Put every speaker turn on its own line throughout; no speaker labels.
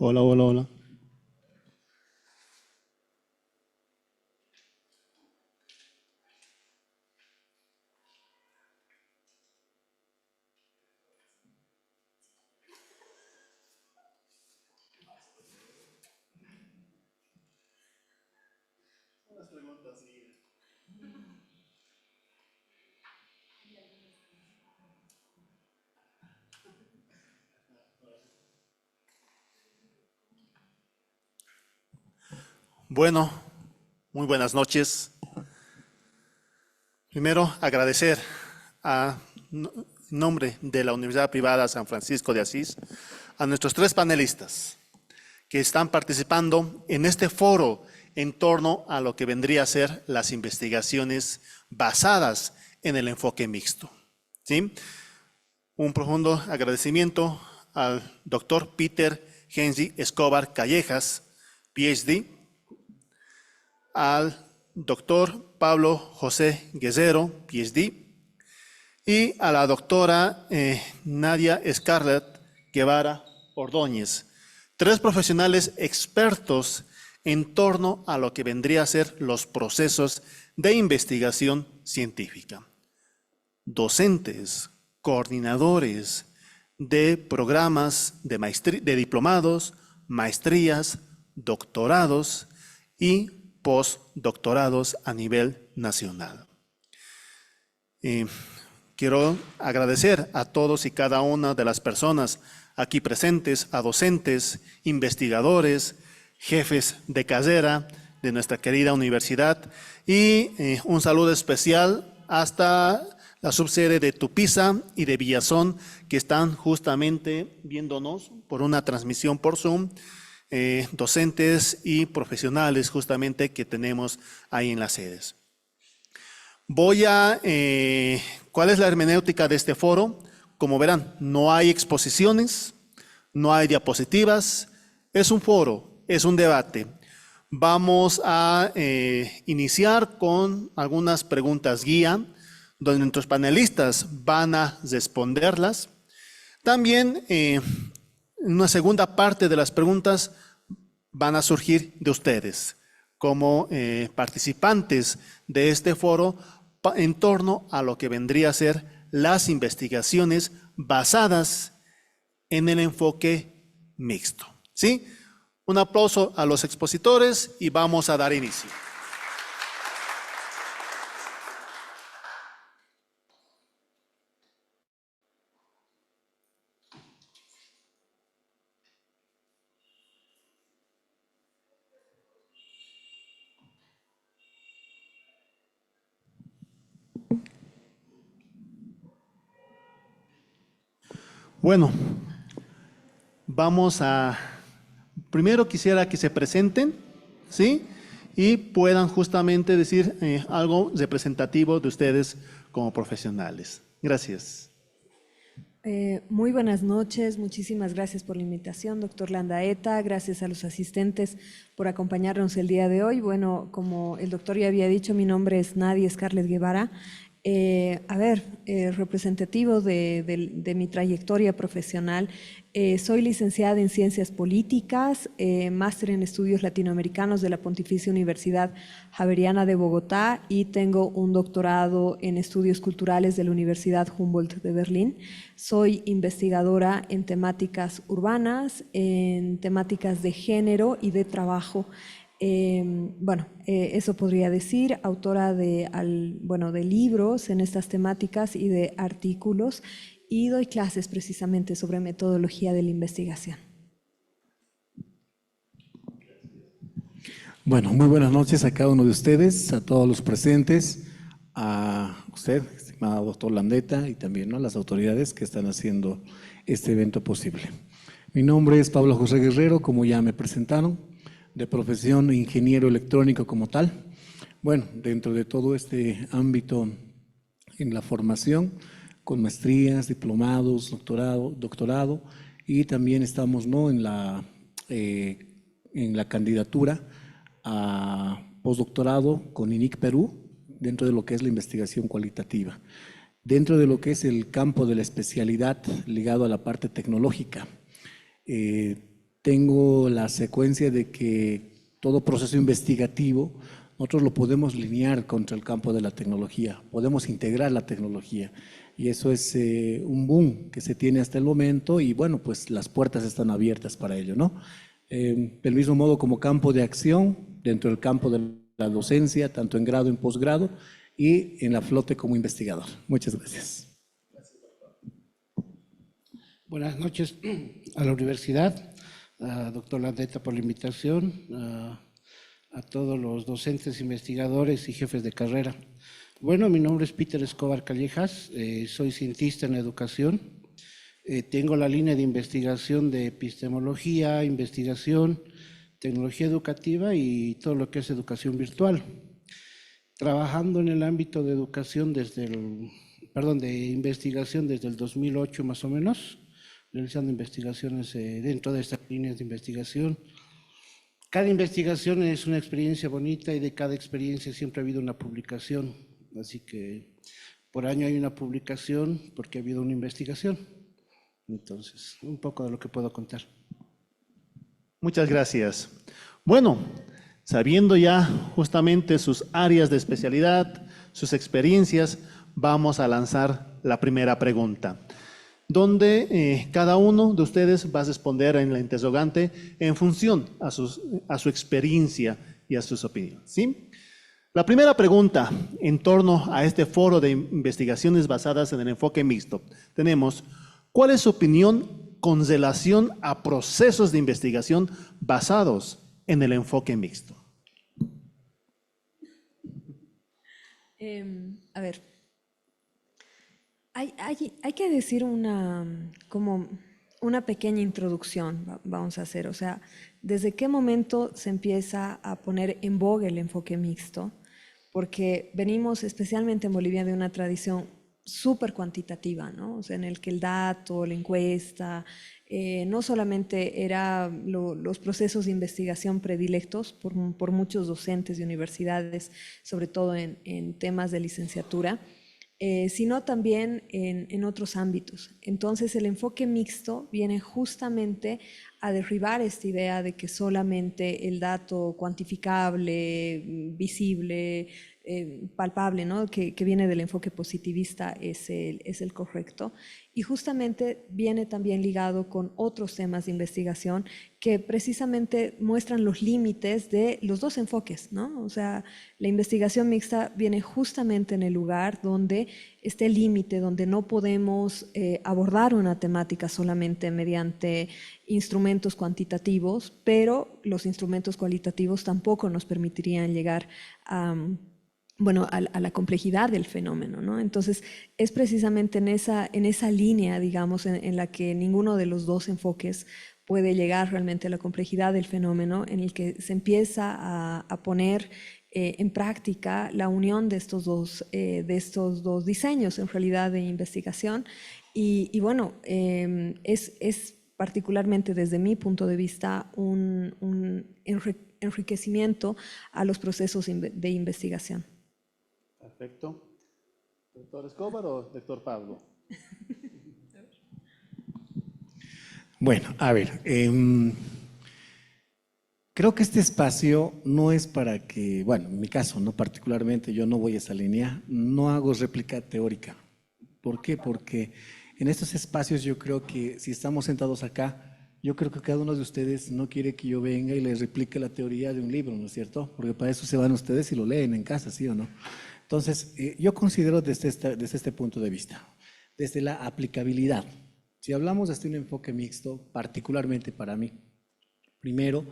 Hola, hola, hola. Bueno, muy buenas noches. Primero, agradecer a nombre de la Universidad Privada San Francisco de Asís a nuestros tres panelistas que están participando en este foro en torno a lo que vendría a ser las investigaciones basadas en el enfoque mixto. ¿Sí? Un profundo agradecimiento al doctor Peter Henry Escobar Callejas, PhD, al doctor Pablo José Guerrero, PhD, y a la doctora Nadia Scarlett Guevara Ordóñez, tres profesionales expertos en torno a lo que vendría a ser los procesos de investigación científica. Docentes, coordinadores de programas de diplomados, maestrías, doctorados y postdoctorados a nivel nacional. Quiero agradecer a todos y cada una de las personas aquí presentes, a docentes, investigadores, jefes de carrera de nuestra querida universidad y un saludo especial hasta la subsede de Tupiza y de Villazón que están justamente viéndonos por una transmisión por Zoom, docentes y profesionales justamente que tenemos ahí en las sedes. ¿Cuál es la hermenéutica de este foro? Como verán, no hay exposiciones, no hay diapositivas, es un foro, es un debate. Vamos a iniciar con algunas preguntas guía, donde nuestros panelistas van a responderlas. También, en una segunda parte de las preguntas van a surgir de ustedes, como participantes de este foro en torno a lo que vendría a ser las investigaciones basadas en el enfoque mixto. ¿Sí? Un aplauso a los expositores y vamos a dar inicio. Bueno, primero quisiera que se presenten, ¿sí? Y puedan justamente decir algo representativo de ustedes como profesionales. Gracias.
Muy buenas noches, muchísimas gracias por la invitación, doctor Landaeta, gracias a los asistentes por acompañarnos el día de hoy. Bueno, como el doctor ya había dicho, mi nombre es Nadia Scarlett Guevara. Representativo de mi trayectoria profesional, soy licenciada en Ciencias Políticas, máster en Estudios Latinoamericanos de la Pontificia Universidad Javeriana de Bogotá y tengo un doctorado en Estudios Culturales de la Universidad Humboldt de Berlín. Soy investigadora en temáticas urbanas, en temáticas de género y de trabajo. Eso podría decir, autora de libros en estas temáticas y de artículos, y doy clases precisamente sobre metodología de la investigación.
Bueno, muy buenas noches a cada uno de ustedes, a todos los presentes, a usted, estimado doctor Landaeta, y también a las autoridades que están haciendo este evento posible. Mi nombre es Pablo José Guerrero, como ya me presentaron, de profesión ingeniero electrónico como tal. Bueno, dentro de todo este ámbito en la formación, con maestrías, diplomados, doctorado, y también estamos en la candidatura a postdoctorado con INIC Perú, dentro de lo que es la investigación cualitativa, dentro de lo que es el campo de la especialidad ligado a la parte tecnológica. tengo la secuencia de que todo proceso investigativo nosotros lo podemos linear contra el campo de la tecnología, podemos integrar la tecnología y eso es un boom que se tiene hasta el momento y bueno, pues las puertas están abiertas para ello, ¿no? Del mismo modo como campo de acción dentro del campo de la docencia, tanto en grado y en posgrado y en la flote como investigador. Muchas gracias.
Buenas noches a la universidad, doctor Landeta por la invitación, a todos los docentes, investigadores y jefes de carrera. Bueno, mi nombre es Peter Escobar Callejas, soy cientista en educación, tengo la línea de investigación de epistemología, investigación, tecnología educativa y todo lo que es educación virtual. Trabajando en el ámbito de educación de investigación desde el 2008 más o menos, realizando investigaciones dentro de estas líneas de investigación. Cada investigación es una experiencia bonita y de cada experiencia siempre ha habido una publicación. Así que por año hay una publicación porque ha habido una investigación. Entonces, un poco de lo que puedo contar.
Muchas gracias. Bueno, sabiendo ya justamente sus áreas de especialidad, sus experiencias, vamos a lanzar la primera pregunta, donde cada uno de ustedes va a responder en la interrogante en función a su experiencia y a sus opiniones, ¿sí? La primera pregunta en torno a este foro de investigaciones basadas en el enfoque mixto, tenemos, ¿cuál es su opinión con relación a procesos de investigación basados en el enfoque mixto?
A ver, hay que decir como una pequeña introducción, vamos a hacer. O sea, ¿desde qué momento se empieza a poner en boga el enfoque mixto? Porque venimos, especialmente en Bolivia, de una tradición súper cuantitativa, ¿no? O sea, en el que el dato, la encuesta, no solamente eran los procesos de investigación predilectos por muchos docentes de universidades, sobre todo en temas de licenciatura, sino también en otros ámbitos. Entonces, el enfoque mixto viene justamente a derribar esta idea de que solamente el dato cuantificable, visible, palpable, ¿no? que viene del enfoque positivista es el correcto. Y justamente viene también ligado con otros temas de investigación que precisamente muestran los límites de los dos enfoques, ¿no? O sea, la investigación mixta viene justamente en el lugar donde este límite, donde no podemos abordar una temática solamente mediante instrumentos cuantitativos, pero los instrumentos cualitativos tampoco nos permitirían llegar a la complejidad del fenómeno, ¿no? Entonces, es precisamente en esa línea, digamos, en la que ninguno de los dos enfoques puede llegar realmente a la complejidad del fenómeno, en el que se empieza a poner en práctica la unión de estos dos diseños, en realidad, de investigación. Y bueno, es particularmente desde mi punto de vista un enriquecimiento a los procesos de investigación.
Perfecto. ¿Doctor Escobar o doctor Pablo?
Bueno, a ver, creo que este espacio no es para que, bueno, en mi caso, no particularmente, yo no voy a esa línea, no hago réplica teórica. ¿Por qué? Porque en estos espacios yo creo que si estamos sentados acá, yo creo que cada uno de ustedes no quiere que yo venga y les replique la teoría de un libro, ¿no es cierto? Porque para eso se van ustedes y lo leen en casa, ¿sí o no? Entonces, yo considero desde este punto de vista, desde la aplicabilidad. Si hablamos desde un enfoque mixto, particularmente para mí, primero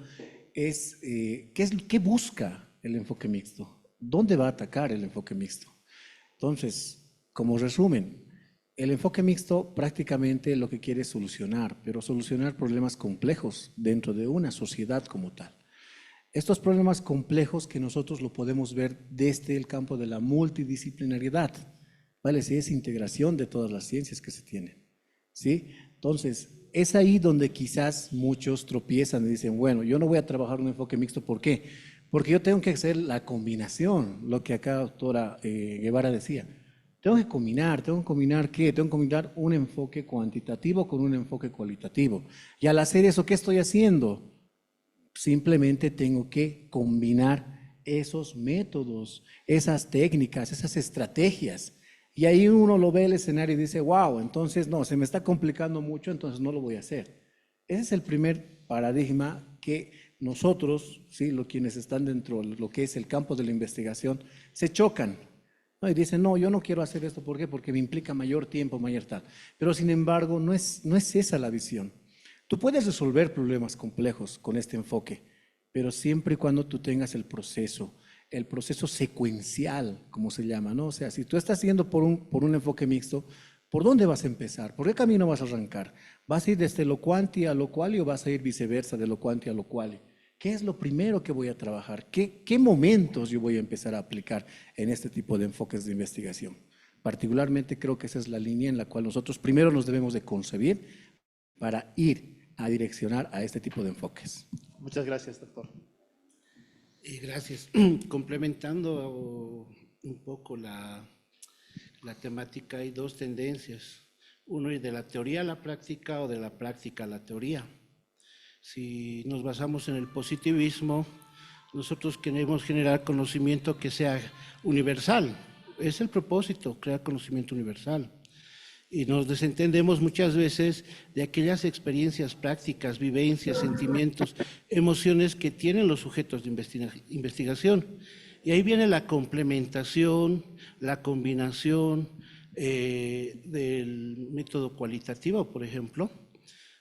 es ¿qué busca el enfoque mixto? ¿Dónde va a atacar el enfoque mixto? Entonces, como resumen, el enfoque mixto prácticamente lo que quiere es solucionar, pero solucionar problemas complejos dentro de una sociedad como tal. Estos problemas complejos que nosotros lo podemos ver desde el campo de la multidisciplinariedad, ¿vale? Sí, es integración de todas las ciencias que se tienen, ¿sí? Entonces, es ahí donde quizás muchos tropiezan y dicen, bueno, yo no voy a trabajar un enfoque mixto, ¿por qué? Porque yo tengo que hacer la combinación, lo que acá doctora Guevara decía. Tengo que combinar ¿qué? Tengo que combinar un enfoque cuantitativo con un enfoque cualitativo. Y al hacer eso, ¿qué estoy haciendo? Simplemente tengo que combinar esos métodos, esas técnicas, esas estrategias. Y ahí uno lo ve el escenario y dice, wow, entonces no, se me está complicando mucho, entonces no lo voy a hacer. Ese es el primer paradigma que nosotros, ¿sí? Quienes están dentro de lo que es el campo de la investigación, se chocan, ¿no? Y dicen, no, yo no quiero hacer esto, ¿por qué? Porque me implica mayor tiempo, mayor tal. Pero sin embargo, no es esa la visión. Tú puedes resolver problemas complejos con este enfoque, pero siempre y cuando tú tengas el proceso secuencial, como se llama, ¿no? O sea, si tú estás yendo por un enfoque mixto, ¿por dónde vas a empezar? ¿Por qué camino vas a arrancar? ¿Vas a ir desde lo cuanti a lo quali o vas a ir viceversa, de lo cuanti a lo quali? ¿Qué es lo primero que voy a trabajar? ¿Qué momentos yo voy a empezar a aplicar en este tipo de enfoques de investigación? Particularmente creo que esa es la línea en la cual nosotros primero nos debemos de concebir para ir a direccionar a este tipo de enfoques.
Muchas gracias, doctor.
Gracias. Complementando un poco la temática, hay dos tendencias. Uno es de la teoría a la práctica o de la práctica a la teoría. Si nos basamos en el positivismo, nosotros queremos generar conocimiento que sea universal. Es el propósito, crear conocimiento universal. Y nos desentendemos muchas veces de aquellas experiencias prácticas, vivencias, sentimientos, emociones que tienen los sujetos de investigación. Y ahí viene la complementación, la combinación del método cualitativo, por ejemplo.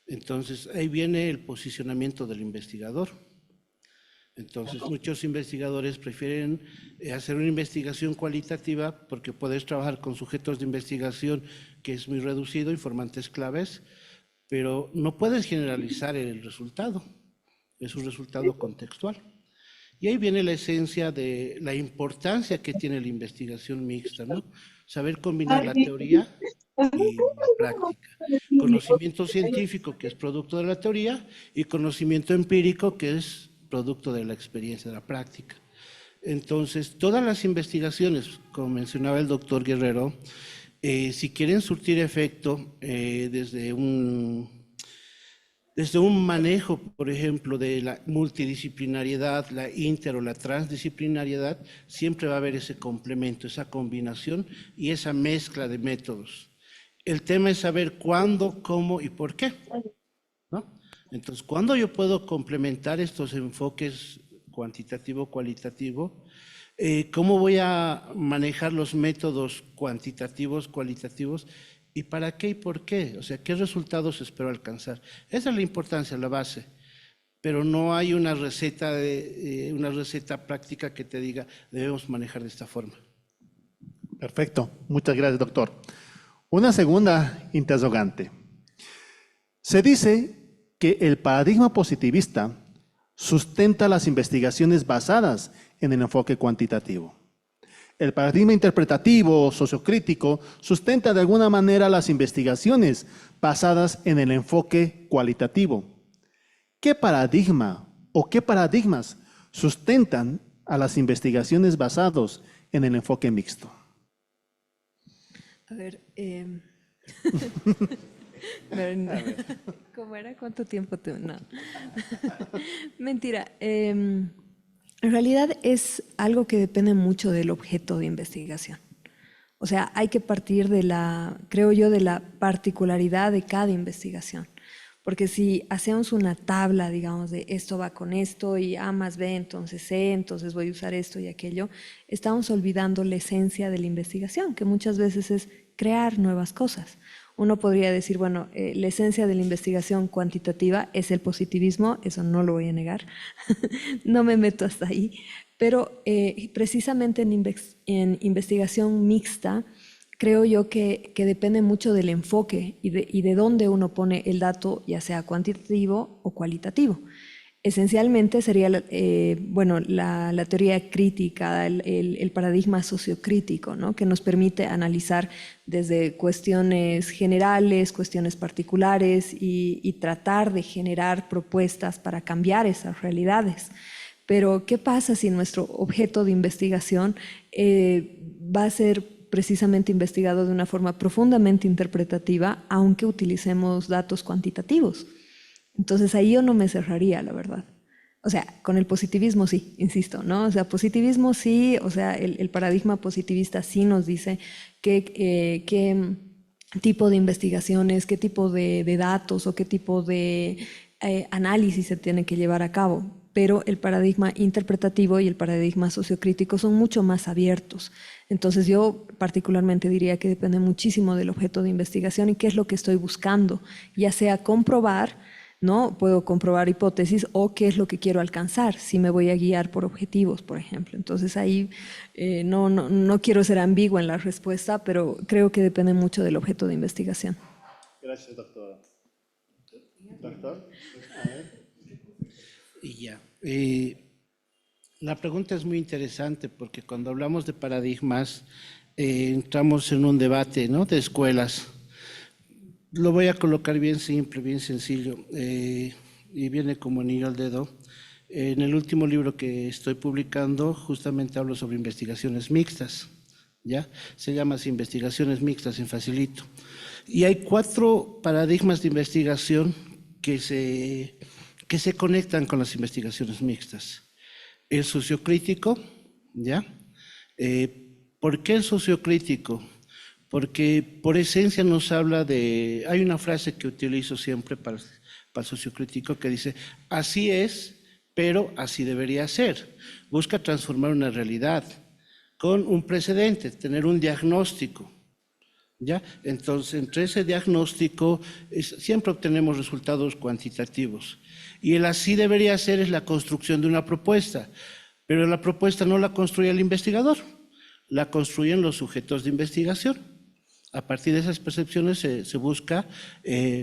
Entonces, ahí viene el posicionamiento del investigador. Entonces, muchos investigadores prefieren hacer una investigación cualitativa porque puedes trabajar con sujetos de investigación que es muy reducido, informantes claves, pero no puedes generalizar el resultado, es un resultado contextual. Y ahí viene la esencia de la importancia que tiene la investigación mixta, ¿no? Saber combinar la teoría y la práctica. Conocimiento científico, que es producto de la teoría, y conocimiento empírico, que es producto de la experiencia, de la práctica. Entonces, todas las investigaciones, como mencionaba el doctor Guerrero, si quieren surtir efecto desde un manejo, por ejemplo, de la multidisciplinariedad, la inter o la transdisciplinariedad, siempre va a haber ese complemento, esa combinación y esa mezcla de métodos. El tema es saber cuándo, cómo y por qué, ¿no? Entonces, ¿cuándo yo puedo complementar estos enfoques cuantitativo-cualitativo? ¿Cómo voy a manejar los métodos cuantitativos, cualitativos? ¿Y para qué y por qué? O sea, ¿qué resultados espero alcanzar? Esa es la importancia, la base. Pero no hay una receta práctica que te diga, debemos manejar de esta forma.
Perfecto. Muchas gracias, doctor. Una segunda interrogante. Se dice que el paradigma positivista sustenta las investigaciones basadas en el enfoque cuantitativo. El paradigma interpretativo o sociocrítico sustenta de alguna manera las investigaciones basadas en el enfoque cualitativo. ¿Qué paradigma o qué paradigmas sustentan a las investigaciones basadas en el enfoque mixto?
A ver, ¿cómo era? ¿Cuánto tiempo te...? No. Mentira. En realidad es algo que depende mucho del objeto de investigación. O sea, hay que partir de creo yo, de la particularidad de cada investigación. Porque si hacemos una tabla, digamos, de esto va con esto y A más B, entonces C, entonces voy a usar esto y aquello, estamos olvidando la esencia de la investigación, que muchas veces es crear nuevas cosas. Uno podría decir, bueno, la esencia de la investigación cuantitativa es el positivismo, eso no lo voy a negar, no me meto hasta ahí, pero precisamente en investigación mixta, creo yo que depende mucho del enfoque y de dónde uno pone el dato, ya sea cuantitativo o cualitativo. Esencialmente sería la teoría crítica, el paradigma sociocrítico, ¿no? Que nos permite analizar desde cuestiones generales, cuestiones particulares y tratar de generar propuestas para cambiar esas realidades. Pero, ¿qué pasa si nuestro objeto de investigación va a ser precisamente investigado de una forma profundamente interpretativa, aunque utilicemos datos cuantitativos. Entonces ahí yo no me cerraría, la verdad. O sea, con el positivismo sí, insisto, ¿no? O sea, positivismo sí, o sea, el paradigma positivista sí nos dice qué tipo de investigaciones, qué tipo de datos o qué tipo de análisis se tiene que llevar a cabo. Pero el paradigma interpretativo y el paradigma sociocrítico son mucho más abiertos. Entonces yo particularmente diría que depende muchísimo del objeto de investigación y qué es lo que estoy buscando, ya sea comprobar, ¿no? Puedo comprobar hipótesis o qué es lo que quiero alcanzar, si me voy a guiar por objetivos, por ejemplo. Entonces ahí no quiero ser ambigua en la respuesta, pero creo que depende mucho del objeto de investigación.
Gracias, doctora. Doctor.
Y ya. La pregunta es muy interesante porque cuando hablamos de paradigmas entramos en un debate, ¿no?, de escuelas. Lo voy a colocar bien simple, bien sencillo, y viene como anillo al dedo. En el último libro que estoy publicando justamente hablo sobre investigaciones mixtas, ¿ya? Se llama así, Investigaciones Mixtas en Facilito. Y hay 4 paradigmas de investigación que se conectan con las investigaciones mixtas. El sociocrítico, ¿ya? ¿Por qué el sociocrítico? Porque por esencia nos habla de... Hay una frase que utilizo siempre para el sociocrítico que dice, así es, pero así debería ser. Busca transformar una realidad con un precedente, tener un diagnóstico, ¿ya? Entonces, entre ese diagnóstico siempre obtenemos resultados cuantitativos. Y el así debería ser es la construcción de una propuesta, pero la propuesta no la construye el investigador, la construyen los sujetos de investigación. A partir de esas percepciones se busca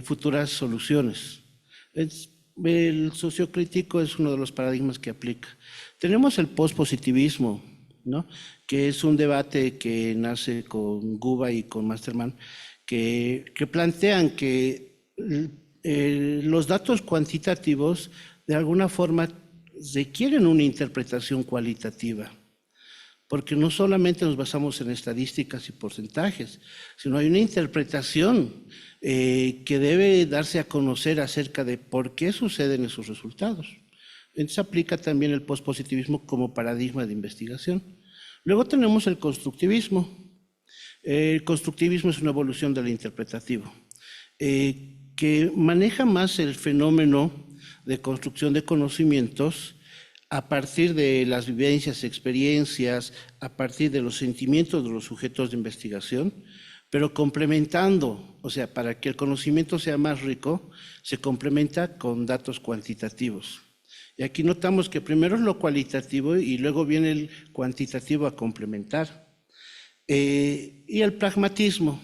futuras soluciones. El sociocrítico es uno de los paradigmas que aplica. Tenemos el pospositivismo, ¿no?, que es un debate que nace con Guba y con Masterman, que plantean que los datos cuantitativos de alguna forma requieren una interpretación cualitativa, porque no solamente nos basamos en estadísticas y porcentajes, sino hay una interpretación que debe darse a conocer acerca de por qué suceden esos resultados. Entonces aplica también el pospositivismo como paradigma de investigación. Luego tenemos el constructivismo. El constructivismo es una evolución del interpretativo, que maneja más el fenómeno de construcción de conocimientos a partir de las vivencias, experiencias, a partir de los sentimientos de los sujetos de investigación, pero complementando, o sea, para que el conocimiento sea más rico, se complementa con datos cuantitativos. Y aquí notamos que primero es lo cualitativo y luego viene el cuantitativo a complementar. Y el pragmatismo.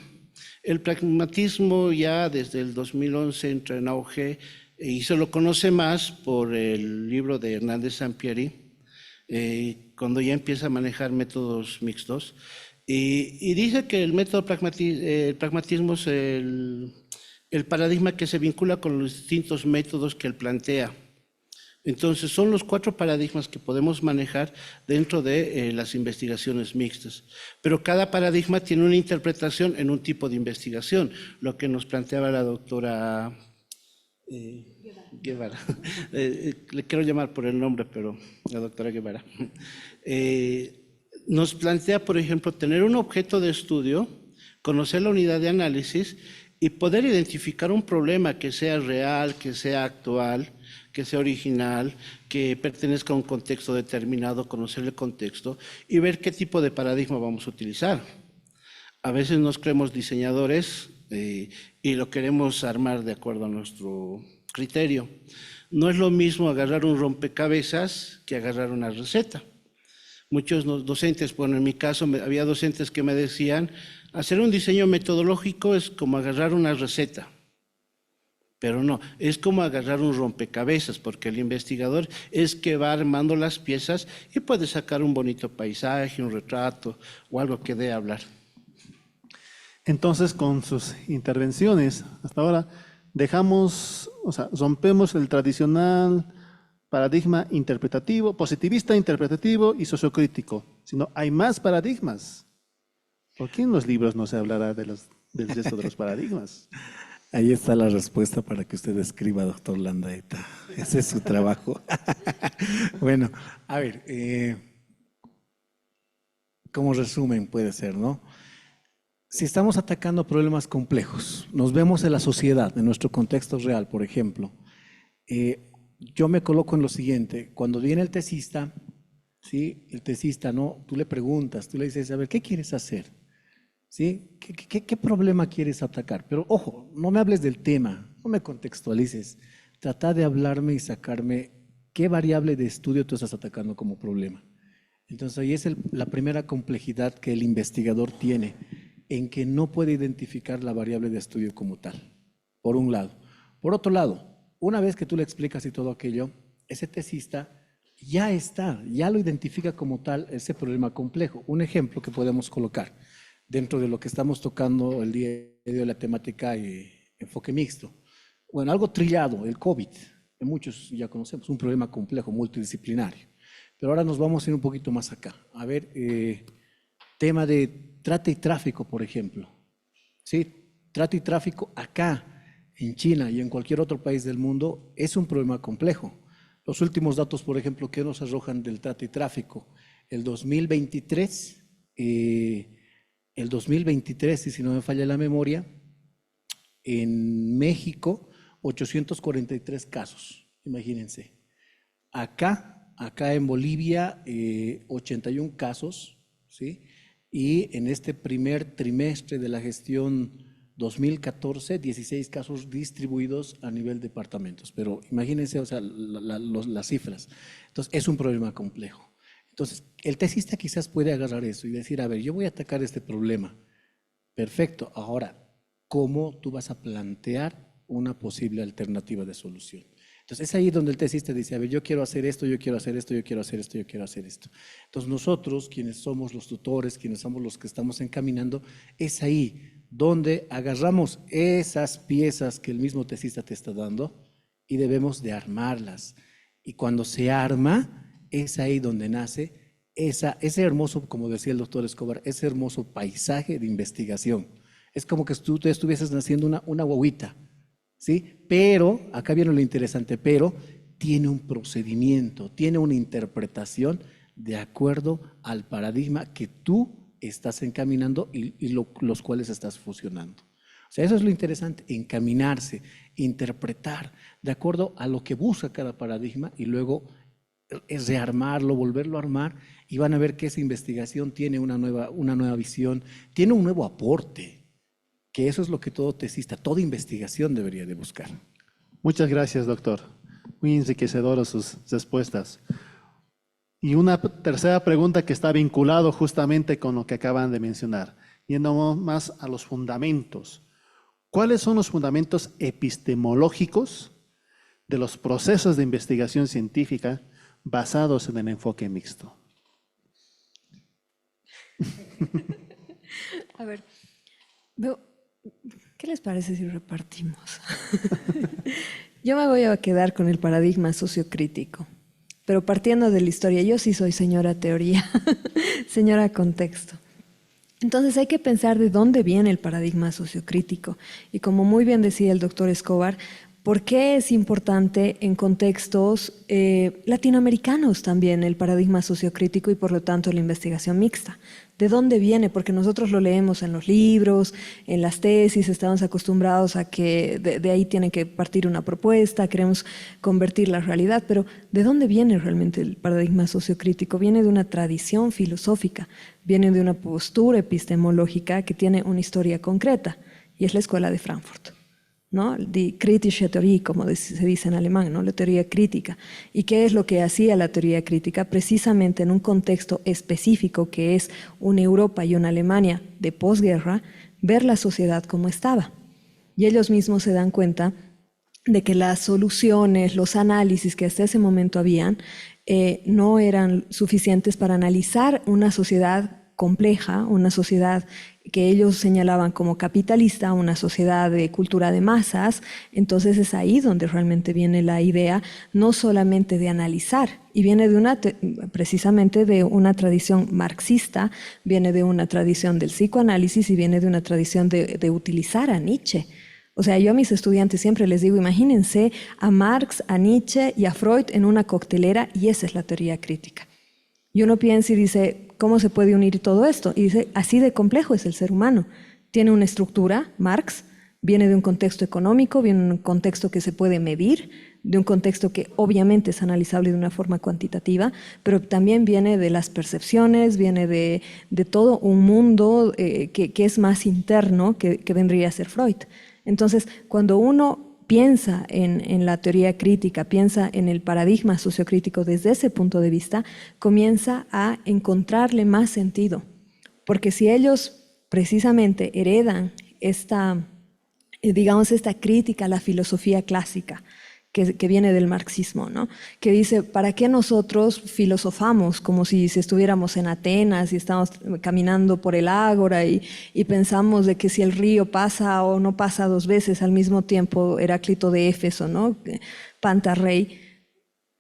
El pragmatismo ya desde el 2011 entra en auge y se lo conoce más por el libro de Hernández Sampieri, cuando ya empieza a manejar métodos mixtos. Y dice que el método pragmatismo es el paradigma que se vincula con los distintos métodos que él plantea. Entonces, son los 4 paradigmas que podemos manejar dentro de las investigaciones mixtas. Pero cada paradigma tiene una interpretación en un tipo de investigación, lo que nos planteaba la doctora Guevara. Le quiero llamar por el nombre, pero la doctora Guevara. Nos plantea, por ejemplo, tener un objeto de estudio, conocer la unidad de análisis y poder identificar un problema que sea real, que sea actual, que sea original, que pertenezca a un contexto determinado, conocer el contexto y ver qué tipo de paradigma vamos a utilizar. A veces nos creemos diseñadores y lo queremos armar de acuerdo a nuestro criterio. No es lo mismo agarrar un rompecabezas que agarrar una receta. Muchos docentes, bueno, en mi caso había docentes que me decían, hacer un diseño metodológico es como agarrar una receta. Pero no, es como agarrar un rompecabezas, porque el investigador es que va armando las piezas y puede sacar un bonito paisaje, un retrato o algo que dé a hablar.
Entonces, con sus intervenciones hasta ahora, rompemos el tradicional paradigma interpretativo, positivista interpretativo y sociocrítico, sino hay más paradigmas. ¿Por qué en los libros no se hablará del resto de los paradigmas?
Ahí está la respuesta para que usted escriba, doctor Landaeta. Ese es su trabajo. Bueno, a ver, como resumen puede ser, ¿no? Si estamos atacando problemas complejos, nos vemos en la sociedad, en nuestro contexto real, por ejemplo, yo me coloco en lo siguiente: cuando viene el tesista, ¿sí? El tesista, ¿no? Tú le preguntas, tú le dices, a ver, ¿qué quieres hacer? ¿Sí? ¿Qué problema quieres atacar? Pero ojo, no me hables del tema, no me contextualices. Trata de hablarme y sacarme qué variable de estudio tú estás atacando como problema. Entonces ahí es la primera complejidad que el investigador tiene, en que no puede identificar la variable de estudio como tal, por un lado. Por otro lado, una vez que tú le explicas y todo aquello, ese tesista ya lo identifica como tal ese problema complejo. Un ejemplo que podemos colocar dentro de lo que estamos tocando el día de la temática enfoque mixto. Bueno, algo trillado, el COVID, que muchos ya conocemos, un problema complejo, multidisciplinario. Pero ahora nos vamos a ir un poquito más acá. A ver, tema de trata y tráfico, por ejemplo. ¿Sí? Trata y tráfico acá, en China y en cualquier otro país del mundo, es un problema complejo. Los últimos datos, por ejemplo, que nos arrojan del trata y tráfico, el 2023, y si no me falla la memoria, en México, 843 casos, imagínense. Acá en Bolivia, 81 casos, ¿sí? Y en este primer trimestre de la gestión 2014, 16 casos distribuidos a nivel departamentos. Pero imagínense, o sea, las cifras. Entonces, es un problema complejo. Entonces, el tesista quizás puede agarrar eso y decir, a ver, yo voy a atacar este problema. Perfecto. Ahora, ¿cómo tú vas a plantear una posible alternativa de solución? Entonces, es ahí donde el tesista dice, a ver, yo quiero hacer esto, yo quiero hacer esto, yo quiero hacer esto, yo quiero hacer esto. Entonces, nosotros, quienes somos los tutores, quienes somos los que estamos encaminando, es ahí donde agarramos esas piezas que el mismo tesista te está dando y debemos de armarlas. Y cuando se arma, es ahí donde nace ese hermoso, como decía el doctor Escobar, ese hermoso paisaje de investigación. Es como que tú estuvieses naciendo una guaguita, ¿sí? Pero, acá viene lo interesante, pero tiene un procedimiento, tiene una interpretación de acuerdo al paradigma que tú estás encaminando y los cuales estás fusionando. O sea, eso es lo interesante, encaminarse, interpretar de acuerdo a lo que busca cada paradigma y luego es rearmarlo, volverlo a armar, y van a ver que esa investigación tiene una nueva visión, tiene un nuevo aporte, que eso es lo que todo tesista, toda investigación debería de buscar.
Muchas gracias, doctor. Muy enriquecedoras sus respuestas. Y una tercera pregunta que está vinculado justamente con lo que acaban de mencionar, yendo más a los fundamentos. ¿Cuáles son los fundamentos epistemológicos de los procesos de investigación científica basados en el enfoque mixto?
A ver, ¿qué les parece si repartimos? Yo me voy a quedar con el paradigma sociocrítico, pero partiendo de la historia. Yo sí soy señora teoría, señora contexto. Entonces hay que pensar de dónde viene el paradigma sociocrítico. Y como muy bien decía el doctor Escobar, ¿por qué es importante en contextos latinoamericanos también el paradigma sociocrítico y por lo tanto la investigación mixta? ¿De dónde viene? Porque nosotros lo leemos en los libros, en las tesis, estamos acostumbrados a que de ahí tiene que partir una propuesta, queremos convertir la realidad, pero ¿de dónde viene realmente el paradigma sociocrítico? Viene de una tradición filosófica, viene de una postura epistemológica que tiene una historia concreta, y es la Escuela de Frankfurt, ¿no? Die kritische Theorie, como se dice en alemán, ¿no? La teoría crítica. ¿Y qué es lo que hacía la teoría crítica? Precisamente en un contexto específico que es una Europa y una Alemania de posguerra, ver la sociedad como estaba. Y ellos mismos se dan cuenta de que las soluciones, los análisis que hasta ese momento habían, no eran suficientes para analizar una sociedad compleja, una sociedad que ellos señalaban como capitalista, una sociedad de cultura de masas. Entonces es ahí donde realmente viene la idea, no solamente de analizar, y viene precisamente de una tradición marxista, viene de una tradición del psicoanálisis y viene de una tradición de utilizar a Nietzsche. O sea, yo a mis estudiantes siempre les digo, imagínense a Marx, a Nietzsche y a Freud en una coctelera, y esa es la teoría crítica. Y uno piensa y dice, ¿cómo se puede unir todo esto? Y dice, así de complejo es el ser humano. Tiene una estructura, Marx, viene de un contexto económico, viene de un contexto que se puede medir, de un contexto que obviamente es analizable de una forma cuantitativa, pero también viene de las percepciones, viene de todo un mundo que es más interno que vendría a ser Freud. Entonces, cuando uno piensa en la teoría crítica, piensa en el paradigma sociocrítico desde ese punto de vista, comienza a encontrarle más sentido. Porque si ellos precisamente heredan esta crítica a la filosofía clásica, que viene del marxismo, ¿no? Que dice, ¿para qué nosotros filosofamos como si estuviéramos en Atenas y estamos caminando por el ágora y pensamos de que si el río pasa o no pasa dos veces al mismo tiempo, Heráclito de Éfeso, ¿no? Pantarrey,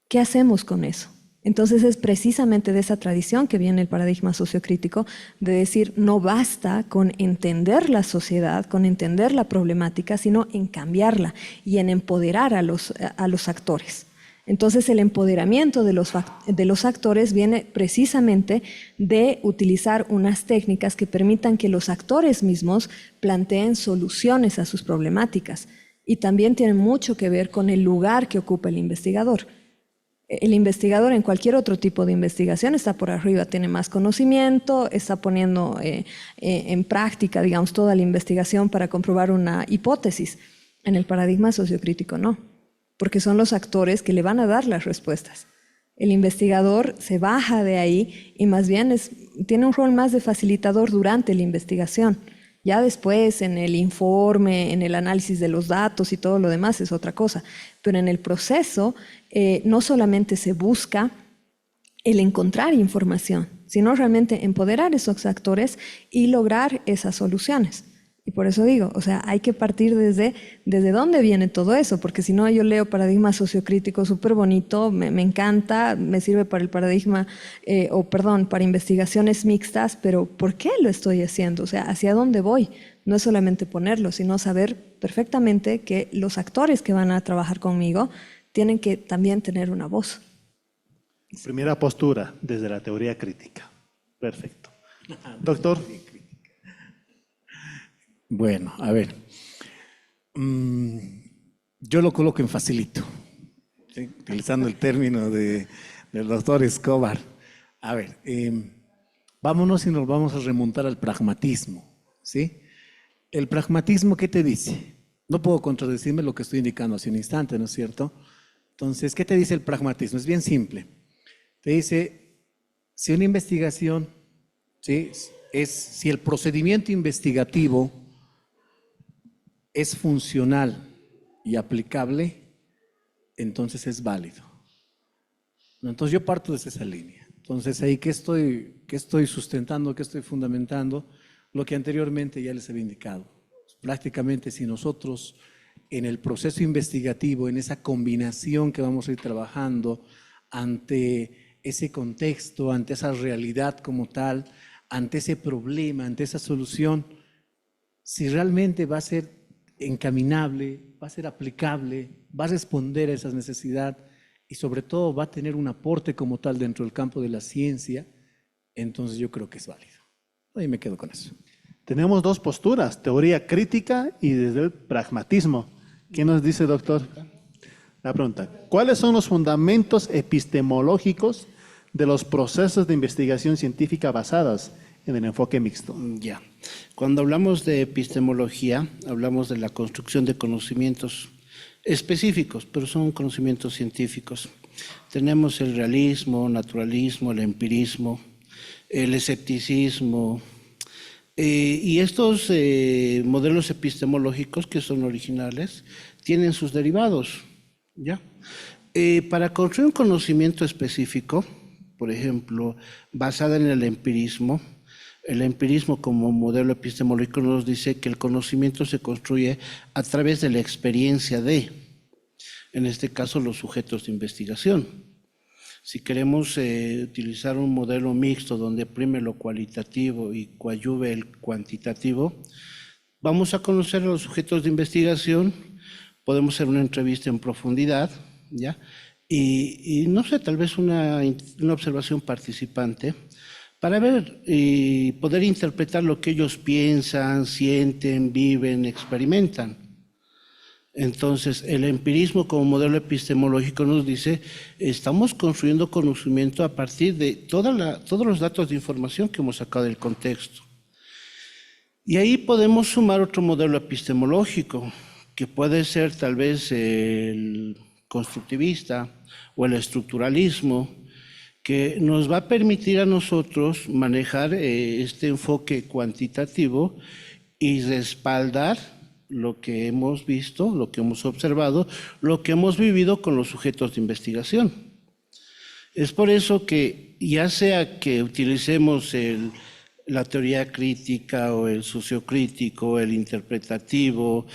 ¿qué hacemos con eso? Entonces es precisamente de esa tradición que viene el paradigma sociocrítico de decir, no basta con entender la sociedad, con entender la problemática, sino en cambiarla y en empoderar a los actores. Entonces el empoderamiento de los actores viene precisamente de utilizar unas técnicas que permitan que los actores mismos planteen soluciones a sus problemáticas. Y también tiene mucho que ver con el lugar que ocupa el investigador. El investigador en cualquier otro tipo de investigación está por arriba, tiene más conocimiento, está poniendo en práctica, digamos, toda la investigación para comprobar una hipótesis. En el paradigma sociocrítico no, porque son los actores que le van a dar las respuestas. El investigador se baja de ahí y más bien tiene un rol más de facilitador durante la investigación. Ya después, en el informe, en el análisis de los datos y todo lo demás es otra cosa. Pero en el proceso no solamente se busca el encontrar información, sino realmente empoderar a esos actores y lograr esas soluciones. Y por eso digo, o sea, hay que partir desde dónde viene todo eso, porque si no yo leo paradigma sociocrítico súper bonito, me encanta, me sirve para el paradigma, para investigaciones mixtas, pero ¿por qué lo estoy haciendo? O sea, ¿hacia dónde voy? No es solamente ponerlo, sino saber perfectamente que los actores que van a trabajar conmigo tienen que también tener una voz.
Primera postura desde la teoría crítica. Perfecto. Doctor.
Bueno, a ver, yo lo coloco en facilito, ¿sí? Utilizando el término del doctor Escobar. A ver, vámonos y nos vamos a remontar al pragmatismo, ¿sí? El pragmatismo, ¿qué te dice? No puedo contradecirme lo que estoy indicando hace un instante, ¿no es cierto? Entonces, ¿qué te dice el pragmatismo? Es bien simple. Te dice, si una investigación, ¿sí? Si el procedimiento investigativo es funcional y aplicable, entonces es válido. Entonces yo parto desde esa línea. Entonces ahí, ¿qué estoy sustentando, qué estoy fundamentando? Lo que anteriormente ya les había indicado. Prácticamente si nosotros en el proceso investigativo, en esa combinación que vamos a ir trabajando ante ese contexto, ante esa realidad como tal, ante ese problema, ante esa solución, si realmente va a ser encaminable, va a ser aplicable, va a responder a esas necesidades y sobre todo va a tener un aporte como tal dentro del campo de la ciencia, entonces yo creo que es válido. Ahí me quedo con eso.
Tenemos dos posturas, teoría crítica y desde el pragmatismo. ¿Qué nos dice, doctor? La pregunta, ¿cuáles son los fundamentos epistemológicos de los procesos de investigación científica basadas en el enfoque mixto?
Ya. Cuando hablamos de epistemología, hablamos de la construcción de conocimientos específicos, pero son conocimientos científicos. Tenemos el realismo, naturalismo, el empirismo, el escepticismo, y estos modelos epistemológicos que son originales tienen sus derivados, ¿ya? Para construir un conocimiento específico, por ejemplo, basado en el empirismo, El empirismo como modelo epistemológico nos dice que el conocimiento se construye a través de la experiencia de, en este caso, los sujetos de investigación. Si queremos utilizar un modelo mixto donde prime lo cualitativo y coadyuve el cuantitativo, vamos a conocer a los sujetos de investigación, podemos hacer una entrevista en profundidad, ¿ya? Y no sé, tal vez una observación participante para ver y poder interpretar lo que ellos piensan, sienten, viven, experimentan. Entonces, el empirismo como modelo epistemológico nos dice, estamos construyendo conocimiento a partir de todos los datos de información que hemos sacado del contexto. Y ahí podemos sumar otro modelo epistemológico, que puede ser tal vez el constructivista o el estructuralismo, que nos va a permitir a nosotros manejar este enfoque cuantitativo y respaldar lo que hemos visto, lo que hemos observado, lo que hemos vivido con los sujetos de investigación. Es por eso que ya sea que utilicemos la teoría crítica o el sociocrítico, el interpretativo,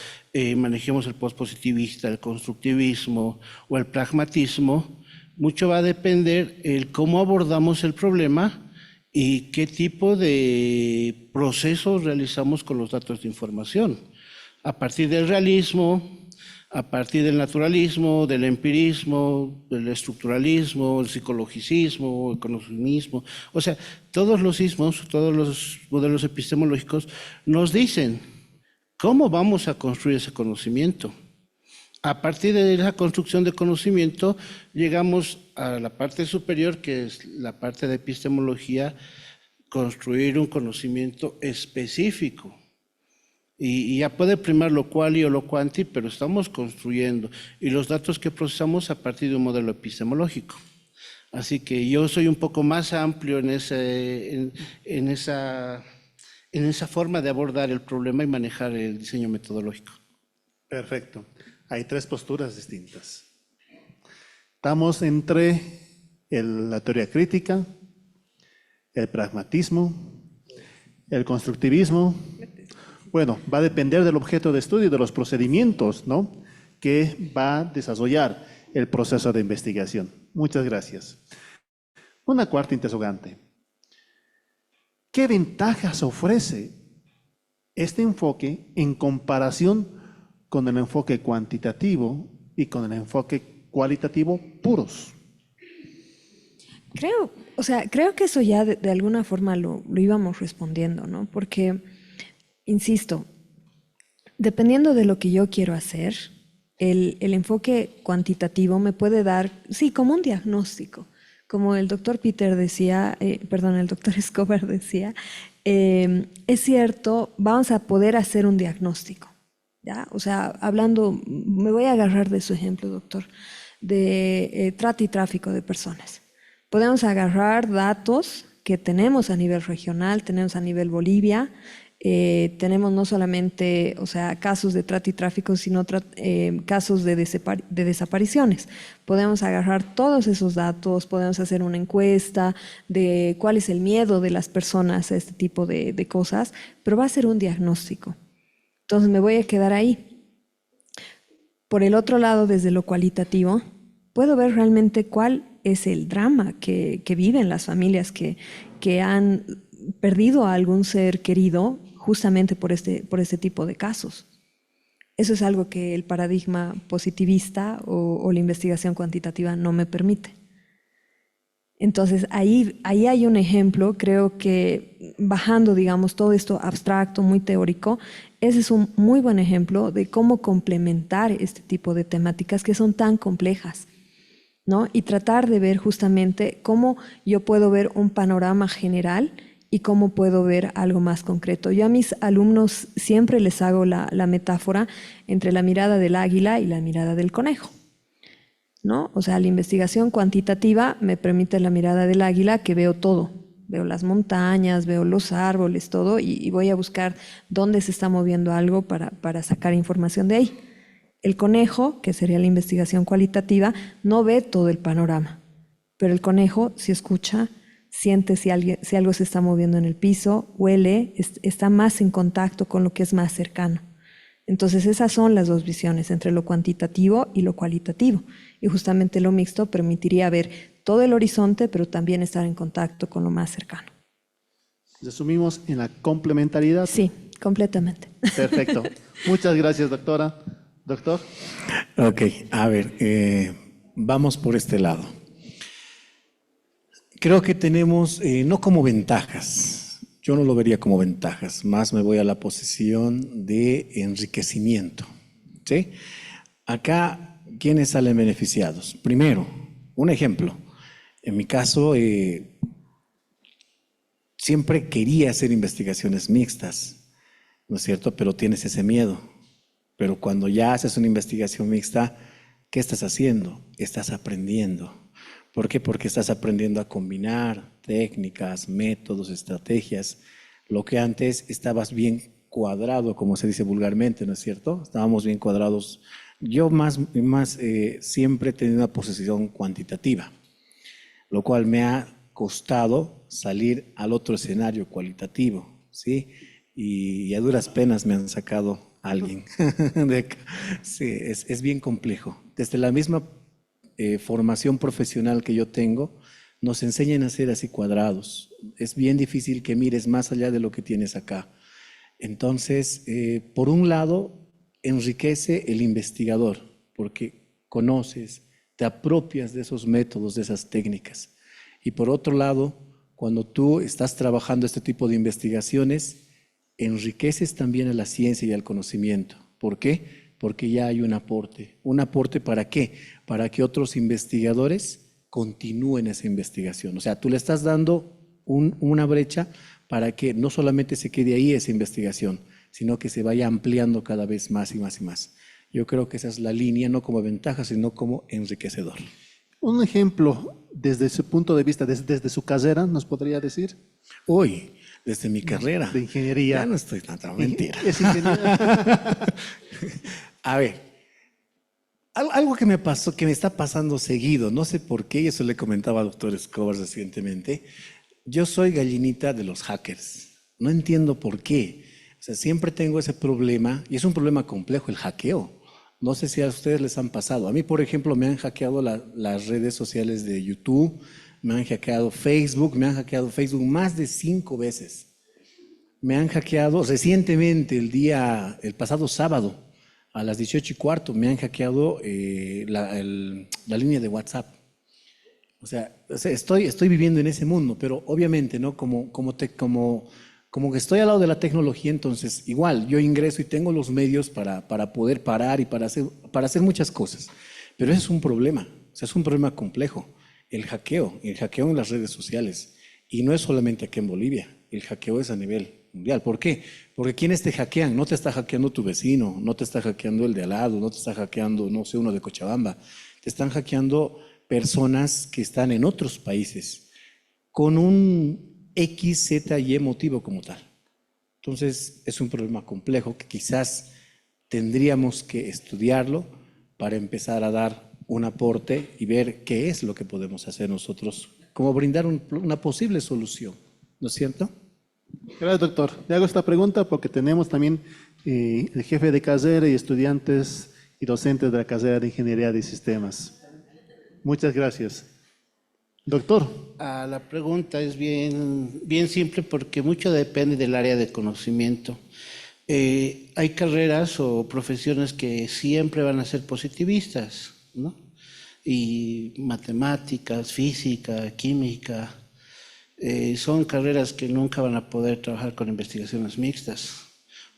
manejemos el postpositivista, el constructivismo o el pragmatismo, mucho va a depender el cómo abordamos el problema y qué tipo de procesos realizamos con los datos de información. A partir del realismo, a partir del naturalismo, del empirismo, del estructuralismo, el psicologicismo, el economismo, o sea, todos los ismos, todos los modelos epistemológicos nos dicen cómo vamos a construir ese conocimiento. A partir de esa construcción de conocimiento llegamos a la parte superior, que es la parte de epistemología, construir un conocimiento específico. Y ya puede primar lo quali o lo quanti, pero estamos construyendo. Y los datos que procesamos a partir de un modelo epistemológico. Así que yo soy un poco más amplio en esa forma de abordar el problema y manejar el diseño metodológico.
Perfecto. Hay tres posturas distintas. Estamos entre la teoría crítica, el pragmatismo, el constructivismo. Bueno, va a depender del objeto de estudio y de los procedimientos, ¿no?, que va a desarrollar el proceso de investigación. Muchas gracias. Una cuarta interrogante. ¿Qué ventajas ofrece este enfoque en comparación con el enfoque cuantitativo y con el enfoque cualitativo puros?
Creo que eso ya de alguna forma lo íbamos respondiendo, ¿no? Porque, insisto, dependiendo de lo que yo quiero hacer, el enfoque cuantitativo me puede dar, sí, como un diagnóstico. Como el doctor el doctor Escobar decía, es cierto, vamos a poder hacer un diagnóstico, ¿ya? O sea, hablando, me voy a agarrar de su ejemplo, doctor, de trata y tráfico de personas. Podemos agarrar datos que tenemos a nivel regional, tenemos a nivel Bolivia, tenemos no solamente, o sea, casos de trata y tráfico, sino casos de desapariciones. Podemos agarrar todos esos datos, podemos hacer una encuesta de cuál es el miedo de las personas a este tipo de cosas, pero va a ser un diagnóstico. Entonces me voy a quedar ahí. Por el otro lado, desde lo cualitativo, puedo ver realmente cuál es el drama que viven las familias que han perdido a algún ser querido justamente por este tipo de casos. Eso es algo que el paradigma positivista o la investigación cuantitativa no me permite. Entonces, ahí hay un ejemplo, creo que bajando, digamos, todo esto abstracto, muy teórico, ese es un muy buen ejemplo de cómo complementar este tipo de temáticas que son tan complejas, ¿no? Y tratar de ver justamente cómo yo puedo ver un panorama general y cómo puedo ver algo más concreto. Yo a mis alumnos siempre les hago la metáfora entre la mirada del águila y la mirada del conejo, ¿no? O sea, la investigación cuantitativa me permite la mirada del águila, que veo todo. Veo las montañas, veo los árboles, todo, y voy a buscar dónde se está moviendo algo para sacar información de ahí. El conejo, que sería la investigación cualitativa, no ve todo el panorama, pero el conejo sí escucha, siente si algo se está moviendo en el piso, huele, está más en contacto con lo que es más cercano. Entonces esas son las dos visiones, entre lo cuantitativo y lo cualitativo. Y justamente lo mixto permitiría ver todo el horizonte, pero también estar en contacto con lo más cercano.
Resumimos en la complementariedad.
Sí, completamente.
Perfecto. Muchas gracias, doctora. Doctor.
Ok, a ver, vamos por este lado. Creo que tenemos, no como ventajas, yo no lo vería como ventajas, más me voy a la posición de enriquecimiento, ¿sí? Acá, ¿quiénes salen beneficiados? Primero, un ejemplo, en mi caso, siempre quería hacer investigaciones mixtas, ¿no es cierto? Pero tienes ese miedo. Pero cuando ya haces una investigación mixta, ¿qué estás haciendo? Estás aprendiendo. ¿Por qué? Porque estás aprendiendo a combinar técnicas, métodos, estrategias. Lo que antes estabas bien cuadrado, como se dice vulgarmente, ¿no es cierto? Estábamos bien cuadrados. Yo siempre he tenido una posición cuantitativa, lo cual me ha costado salir al otro escenario cualitativo, ¿sí? Y a duras penas me han sacado alguien. Sí, es bien complejo. Desde la misma formación profesional que yo tengo, nos enseñan a ser así cuadrados. Es bien difícil que mires más allá de lo que tienes acá. Entonces, por un lado, enriquece el investigador, porque conoces, te apropias de esos métodos, de esas técnicas. Y por otro lado, cuando tú estás trabajando este tipo de investigaciones, enriqueces también a la ciencia y al conocimiento. ¿Por qué? Porque ya hay un aporte. ¿Un aporte para qué? Para que otros investigadores continúen esa investigación. O sea, tú le estás dando una brecha para que no solamente se quede ahí esa investigación, sino que se vaya ampliando cada vez más y más y más. Yo creo que esa es la línea, no como ventaja, sino como enriquecedor.
Un ejemplo desde su punto de vista, desde su carrera, ¿nos podría decir?
Hoy, desde mi carrera.
De ingeniería.
Ya no estoy tanta mentira.
Es ingeniera.
A ver, algo que me pasó, que me está pasando seguido, no sé por qué, y eso le comentaba al doctor Escobar recientemente. Yo soy gallinita de los hackers. No entiendo por qué. O sea, siempre tengo ese problema, y es un problema complejo, el hackeo. No sé si a ustedes les han pasado. A mí, por ejemplo, me han hackeado las redes sociales de YouTube, me han hackeado Facebook más de 5 veces. Me han hackeado recientemente, el pasado sábado, a las 18:15, me han hackeado la línea de WhatsApp. O sea, estoy viviendo en ese mundo, pero obviamente, ¿no? Como que estoy al lado de la tecnología, entonces igual yo ingreso y tengo los medios para poder parar y para hacer muchas cosas. Pero eso es un problema, o sea, es un problema complejo. El hackeo en las redes sociales. Y no es solamente aquí en Bolivia, el hackeo es a nivel mundial. ¿Por qué? Porque ¿quiénes te hackean? No te está hackeando tu vecino, no te está hackeando el de al lado, no te está hackeando, no sé, uno de Cochabamba. Te están hackeando personas que están en otros países con un X, Z, Y motivo como tal. Entonces es un problema complejo que quizás tendríamos que estudiarlo para empezar a dar un aporte y ver qué es lo que podemos hacer nosotros, como brindar una posible solución, ¿no es cierto?
Gracias, doctor. Le hago esta pregunta porque tenemos también el jefe de carrera y estudiantes y docentes de la carrera de Ingeniería de Sistemas. Muchas gracias. Doctor.
La pregunta es bien simple porque mucho depende del área de conocimiento. Hay carreras o profesiones que siempre van a ser positivistas, ¿no? Y matemáticas, física, química, son carreras que nunca van a poder trabajar con investigaciones mixtas,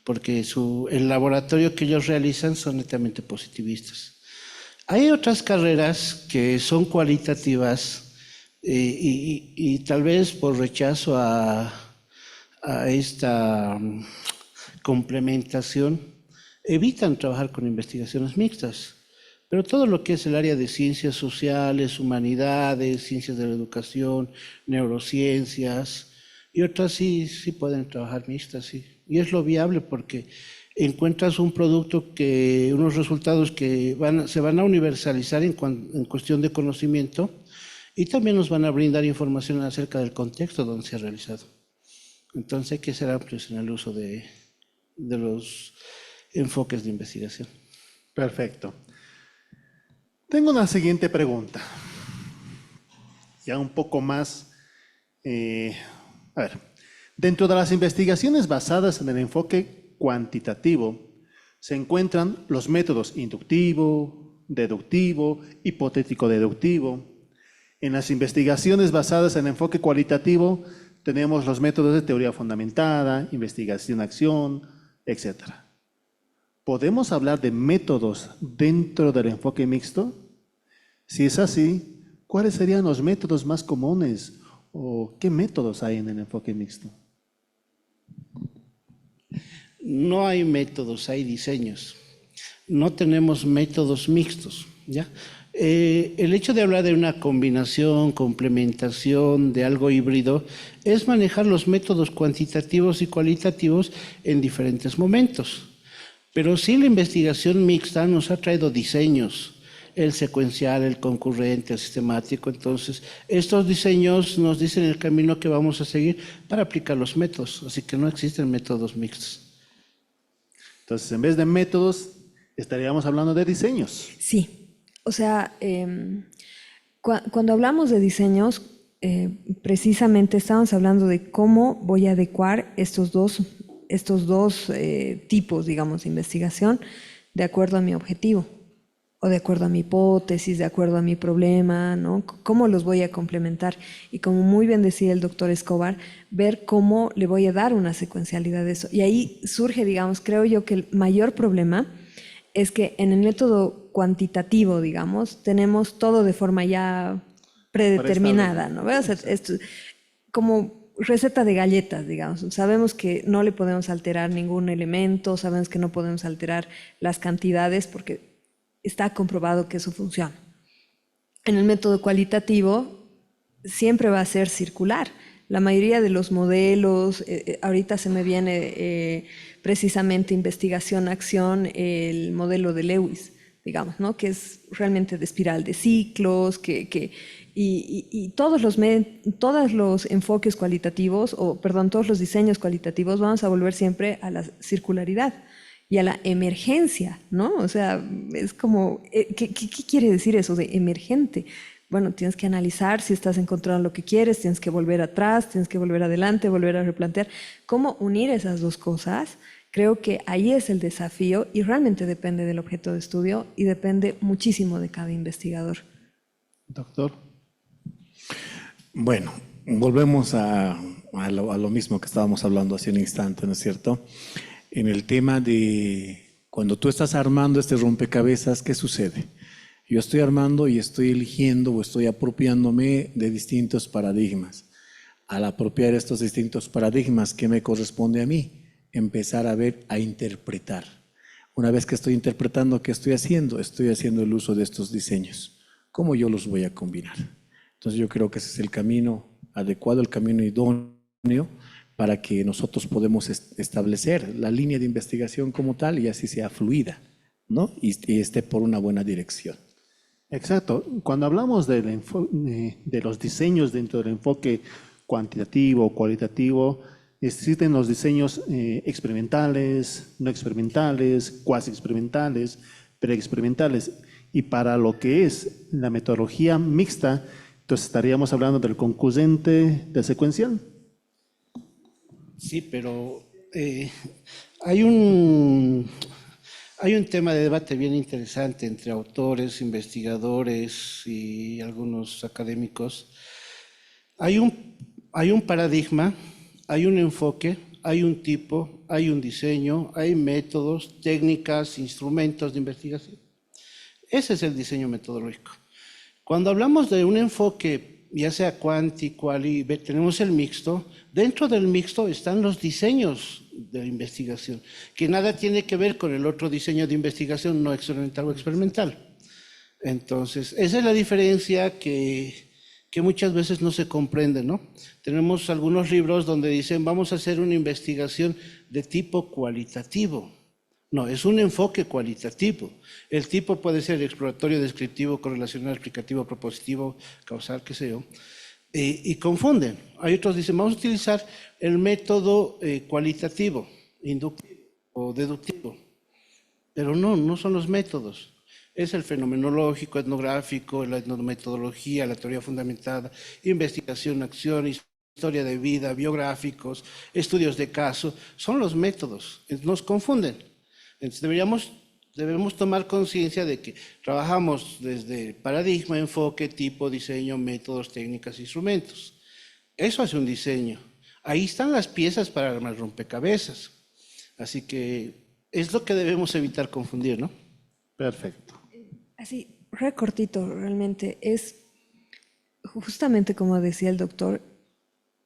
porque el laboratorio que ellos realizan son netamente positivistas. Hay otras carreras que son cualitativas y tal vez por rechazo a esta complementación evitan trabajar con investigaciones mixtas. Pero todo lo que es el área de ciencias sociales, humanidades, ciencias de la educación, neurociencias y otras sí pueden trabajar mixtas, sí. Y es lo viable porque encuentras un producto unos resultados que se van a universalizar en cuestión de conocimiento Y también nos van a brindar información acerca del contexto donde se ha realizado. Entonces hay que ser amplios en el uso de los enfoques de investigación.
Perfecto. Tengo una siguiente pregunta. Ya un poco más. A ver, dentro de las investigaciones basadas en el enfoque cuantitativo, se encuentran los métodos inductivo, deductivo, hipotético-deductivo. En las investigaciones basadas en enfoque cualitativo, tenemos los métodos de teoría fundamentada, investigación-acción, etc. ¿Podemos hablar de métodos dentro del enfoque mixto? Si es así, ¿cuáles serían los métodos más comunes o qué métodos hay en el enfoque mixto?
No hay métodos, hay diseños. No tenemos métodos mixtos, ¿ya? El hecho de hablar de una combinación, complementación, de algo híbrido, es manejar los métodos cuantitativos y cualitativos en diferentes momentos. Pero sí, la investigación mixta nos ha traído diseños, el secuencial, el concurrente, el sistemático. Entonces, estos diseños nos dicen el camino que vamos a seguir para aplicar los métodos. Así que no existen métodos mixtos.
Entonces, en vez de métodos, estaríamos hablando de diseños.
Sí, o sea, cuando hablamos de diseños, precisamente estamos hablando de cómo voy a adecuar estos dos tipos, digamos, de investigación de acuerdo a mi objetivo o de acuerdo a mi hipótesis, de acuerdo a mi problema, ¿no? ¿Cómo los voy a complementar? Y como muy bien decía el doctor Escobar, ver cómo le voy a dar una secuencialidad de eso. Y ahí surge, digamos, creo yo que el mayor problema es que en el método cuantitativo, digamos, tenemos todo de forma ya predeterminada, ¿no? O sea, esto, como receta de galletas, digamos. Sabemos que no le podemos alterar ningún elemento, sabemos que no podemos alterar las cantidades porque está comprobado que eso funciona. En el método cualitativo siempre va a ser circular. La mayoría de los modelos, ahorita se me viene precisamente investigación-acción, el modelo de Lewis, digamos, ¿no? Que es realmente de espiral de ciclos, y todos los enfoques cualitativos, todos los diseños cualitativos vamos a volver siempre a la circularidad y a la emergencia, ¿no? O sea, es como, ¿qué quiere decir eso de emergente? Bueno, tienes que analizar si estás encontrando lo que quieres, tienes que volver atrás, tienes que volver adelante, volver a replantear. ¿Cómo unir esas dos cosas? Creo que ahí es el desafío y realmente depende del objeto de estudio y depende muchísimo de cada investigador.
Doctor.
Bueno, volvemos a lo mismo que estábamos hablando hace un instante, ¿no es cierto? En el tema de cuando tú estás armando este rompecabezas, ¿qué sucede? Yo estoy armando y estoy eligiendo o estoy apropiándome de distintos paradigmas. Al apropiar estos distintos paradigmas, ¿qué me corresponde a mí? Empezar a ver, a interpretar. Una vez que estoy interpretando, ¿qué estoy haciendo? Estoy haciendo el uso de estos diseños. ¿Cómo yo los voy a combinar? Entonces yo creo que ese es el camino adecuado, el camino idóneo para que nosotros podamos establecer la línea de investigación como tal y así sea fluida, ¿no? Y esté por una buena dirección.
Exacto. Cuando hablamos de los diseños dentro del enfoque cuantitativo o cualitativo, existen los diseños experimentales, no experimentales, cuasi experimentales, preexperimentales. Y para lo que es la metodología mixta, entonces estaríamos hablando del concurrente, del secuencial.
Sí, pero hay un tema de debate bien interesante entre autores, investigadores y algunos académicos. Hay un paradigma, hay un enfoque, hay un tipo, hay un diseño, hay métodos, técnicas, instrumentos de investigación. Ese es el diseño metodológico. Cuando hablamos de un enfoque, ya sea cuanti, quali, tenemos el mixto. Dentro del mixto están los diseños de investigación, que nada tiene que ver con el otro diseño de investigación no experimental o experimental. Entonces, esa es la diferencia que muchas veces no se comprende, ¿no? Tenemos algunos libros donde dicen, vamos a hacer una investigación de tipo cualitativo. No, es un enfoque cualitativo. El tipo puede ser exploratorio, descriptivo, correlacional, explicativo, propositivo, causal, qué sé yo, y confunden. Hay otros que dicen, vamos a utilizar el método cualitativo, inductivo o deductivo, pero no son los métodos. Es el fenomenológico, etnográfico, la etnometodología, la teoría fundamentada, investigación, acción, historia de vida, biográficos, estudios de caso, son los métodos. Nos confunden. Entonces debemos tomar conciencia de que trabajamos desde paradigma, enfoque, tipo, diseño, métodos, técnicas, instrumentos. Eso hace un diseño. Ahí están las piezas para armar rompecabezas. Así que es lo que debemos evitar confundir, ¿no?
Perfecto.
Así, recortito, realmente es justamente como decía el doctor,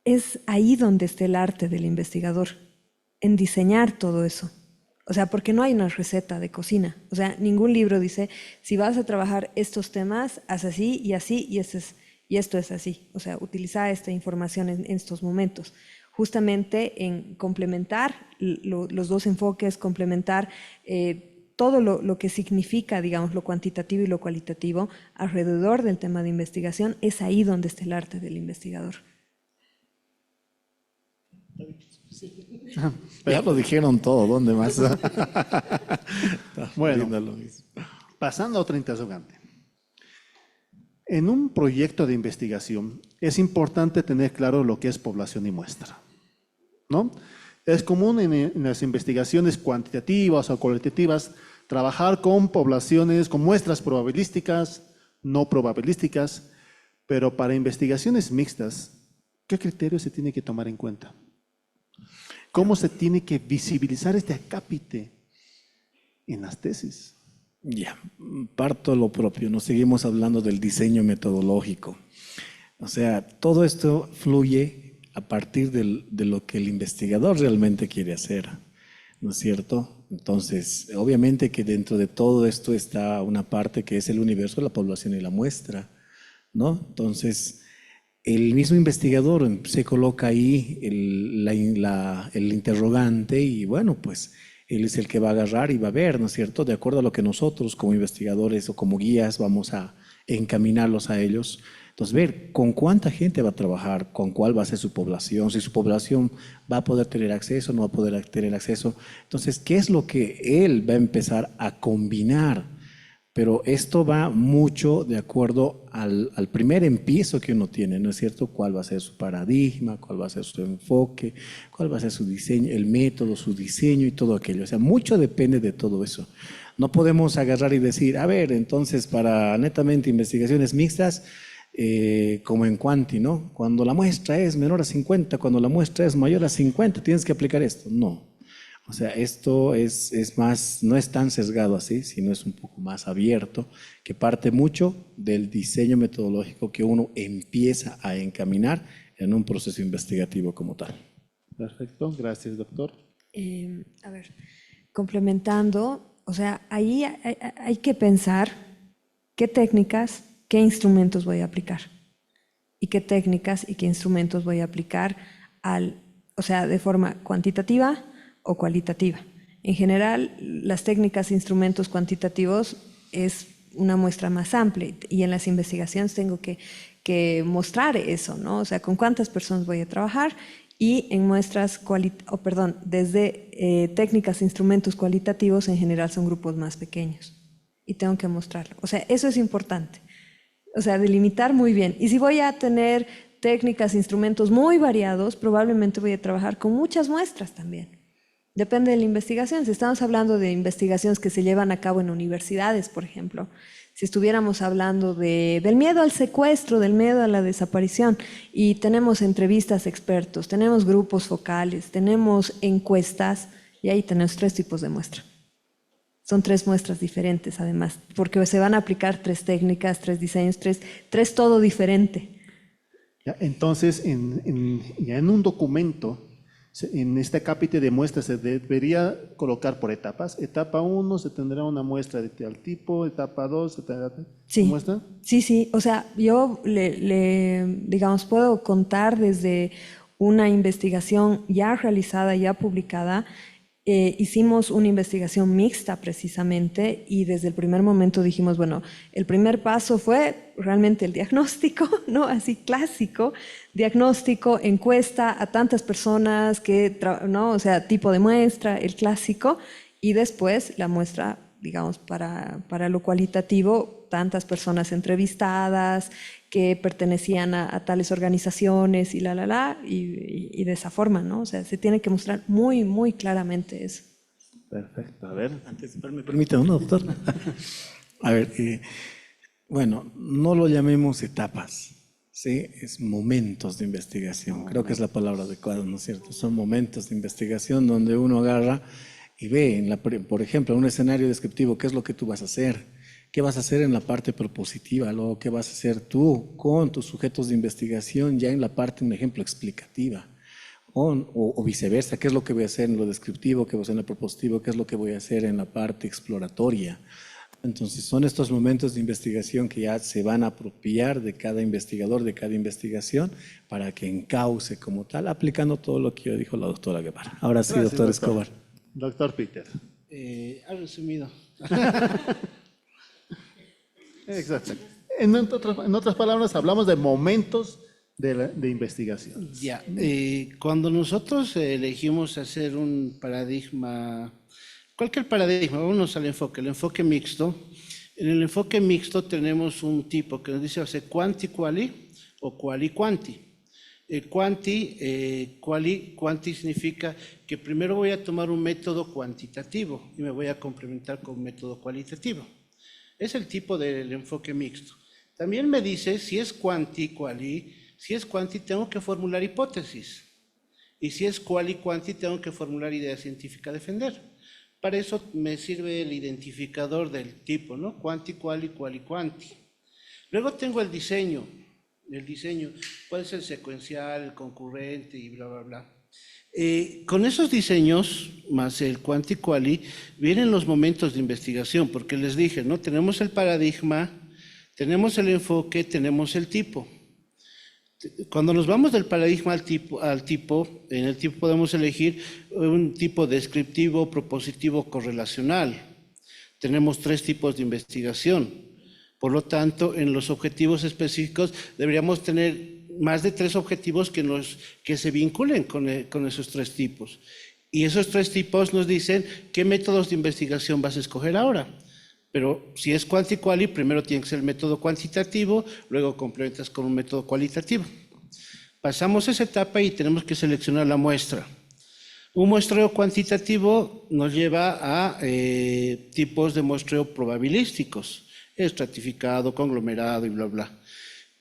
es ahí donde está el arte del investigador, en diseñar todo eso. O sea, porque no hay una receta de cocina. O sea, ningún libro dice, si vas a trabajar estos temas, haz así, y esto es así. O sea, utiliza esta información en estos momentos. Justamente en complementar los dos enfoques, complementar todo lo que significa, digamos, lo cuantitativo y lo cualitativo alrededor del tema de investigación, es ahí donde está el arte del investigador.
Ya lo dijeron todo, ¿dónde más?
Bueno.
Viendo lo mismo.
Pasando a otro interrogante. En un proyecto de investigación es importante tener claro lo que es población y muestra, ¿no? Es común en las investigaciones cuantitativas o cualitativas trabajar con poblaciones, con muestras probabilísticas, no probabilísticas, pero para investigaciones mixtas, ¿qué criterios se tiene que tomar en cuenta? ¿Cómo se tiene que visibilizar este acápite en las tesis?
Ya, parto lo propio, nos seguimos hablando del diseño metodológico. O sea, todo esto fluye a partir de lo que el investigador realmente quiere hacer, ¿no es cierto? Entonces, obviamente que dentro de todo esto está una parte que es el universo de la población y la muestra, ¿no? Entonces, el mismo investigador se coloca ahí el interrogante y bueno, pues él es el que va a agarrar y va a ver, ¿no es cierto? De acuerdo a lo que nosotros como investigadores o como guías vamos a encaminarlos a ellos. Entonces, ver con cuánta gente va a trabajar, con cuál va a ser su población, si su población va a poder tener acceso, no va a poder tener acceso. Entonces, ¿qué es lo que él va a empezar a combinar? Pero esto va mucho de acuerdo al primer empiezo que uno tiene, ¿no es cierto? ¿Cuál va a ser su paradigma? ¿Cuál va a ser su enfoque? ¿Cuál va a ser su diseño? El método, su diseño y todo aquello. O sea, mucho depende de todo eso. No podemos agarrar y decir, a ver, entonces para netamente investigaciones mixtas, como en Cuanti, ¿no? Cuando la muestra es menor a 50, cuando la muestra es mayor a 50, tienes que aplicar esto. No. O sea, esto es más, no es tan sesgado así, sino es un poco más abierto, que parte mucho del diseño metodológico que uno empieza a encaminar en un proceso investigativo como tal.
Perfecto, gracias, doctor.
A ver, complementando, o sea, ahí hay que pensar qué técnicas, qué instrumentos voy a aplicar y qué técnicas y qué instrumentos voy a aplicar o sea, de forma cuantitativa o cualitativa. En general, las técnicas e instrumentos cuantitativos es una muestra más amplia y en las investigaciones tengo que mostrar eso, ¿no? O sea, con cuántas personas voy a trabajar y en muestras, desde técnicas e instrumentos cualitativos en general son grupos más pequeños y tengo que mostrarlo. O sea, eso es importante. O sea, delimitar muy bien. Y si voy a tener técnicas e instrumentos muy variados, probablemente voy a trabajar con muchas muestras también. Depende de la investigación. Si estamos hablando de investigaciones que se llevan a cabo en universidades, por ejemplo, si estuviéramos hablando del miedo al secuestro, del miedo a la desaparición, y tenemos entrevistas a expertos, tenemos grupos focales, tenemos encuestas, y ahí tenemos 3 tipos de muestra. Son 3 muestras diferentes, además, porque se van a aplicar 3 técnicas, 3 diseños, tres todo diferente.
Ya, entonces, ya en un documento, en este acápite de muestras se debería colocar por etapas. Etapa 1 se tendrá una muestra de tal tipo, etapa 2 se tendrá
Sí.
muestra.
Sí, o sea, yo digamos, puedo contar desde una investigación ya realizada, ya publicada, Hicimos una investigación mixta precisamente y desde el primer momento dijimos, bueno, el primer paso fue realmente el diagnóstico, ¿no? Así clásico, diagnóstico, encuesta a tantas personas, ¿no? O sea, tipo de muestra, el clásico, y después la muestra, digamos, para lo cualitativo, tantas personas entrevistadas que pertenecían a tales organizaciones y y de esa forma, ¿no? O sea, se tiene que mostrar muy, muy claramente eso.
Perfecto. A ver, antes, me permite uno, doctor. A ver, bueno, no lo llamemos etapas, ¿sí? Es momentos de investigación. Creo que es la palabra adecuada, ¿no es cierto? Son momentos de investigación donde uno agarra y ve, por ejemplo, en un escenario descriptivo, qué es lo que tú vas a hacer. ¿Qué vas a hacer en la parte propositiva? Luego, ¿qué vas a hacer tú con tus sujetos de investigación ya en la parte, un ejemplo, explicativa? O viceversa, ¿qué es lo que voy a hacer en lo descriptivo? ¿Qué voy a hacer en lo propositivo? ¿Qué es lo que voy a hacer en la parte exploratoria? Entonces, son estos momentos de investigación que ya se van a apropiar de cada investigador, de cada investigación, para que encauce como tal, aplicando todo lo que ya dijo la doctora Guevara. Ahora sí,
Gracias,
doctor Escobar.
Doctor Peter.
Ha resumido.
Exacto. En otras palabras, hablamos de momentos de investigación.
Ya, cuando nosotros elegimos hacer un paradigma, cualquier paradigma, vámonos al enfoque, el enfoque mixto. En el enfoque mixto tenemos un tipo que nos dice hacer quanti-quali o quali-quanti. Quanti significa que primero voy a tomar un método cuantitativo y me voy a complementar con un método cualitativo. Es el tipo del enfoque mixto. También me dice si es quanti-quali, si es quanti tengo que formular hipótesis y si es quali-quanti tengo que formular idea científica a defender. Para eso me sirve el identificador del tipo, ¿no? Quanti-quali, quali-quanti. Luego tengo el diseño. El diseño puede ser secuencial, concurrente y bla, bla, bla. Con esos diseños, más el quanti-quali, vienen los momentos de investigación, porque les dije, ¿no? Tenemos el paradigma, tenemos el enfoque, tenemos el tipo. Cuando nos vamos del paradigma al tipo, en el tipo podemos elegir un tipo descriptivo, propositivo, correlacional. Tenemos 3 tipos de investigación. Por lo tanto, en los objetivos específicos deberíamos tener más de 3 objetivos que se vinculen con esos 3 tipos. Y esos 3 tipos nos dicen qué métodos de investigación vas a escoger ahora. Pero si es quanti-quali, primero tiene que ser el método cuantitativo, luego complementas con un método cualitativo. Pasamos esa etapa y tenemos que seleccionar la muestra. Un muestreo cuantitativo nos lleva a tipos de muestreo probabilísticos, estratificado, conglomerado y bla, bla.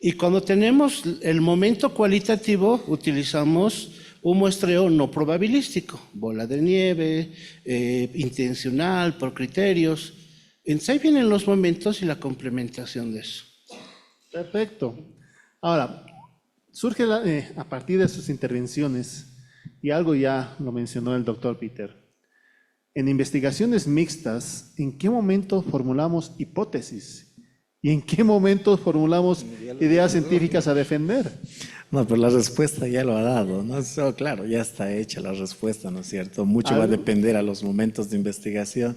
Y cuando tenemos el momento cualitativo, utilizamos un muestreo no probabilístico, bola de nieve, intencional, por criterios. Entonces ahí vienen los momentos y la complementación de eso.
Perfecto. Ahora, surge a partir de sus intervenciones, y algo ya lo mencionó el doctor Peter, en investigaciones mixtas, ¿en qué momento formulamos hipótesis? ¿Y en qué momento formulamos ideas científicas a defender?
No, pero la respuesta ya lo ha dado, ¿no? Eso, claro, ya está hecha la respuesta, ¿no es cierto? Mucho va a depender a los momentos de investigación,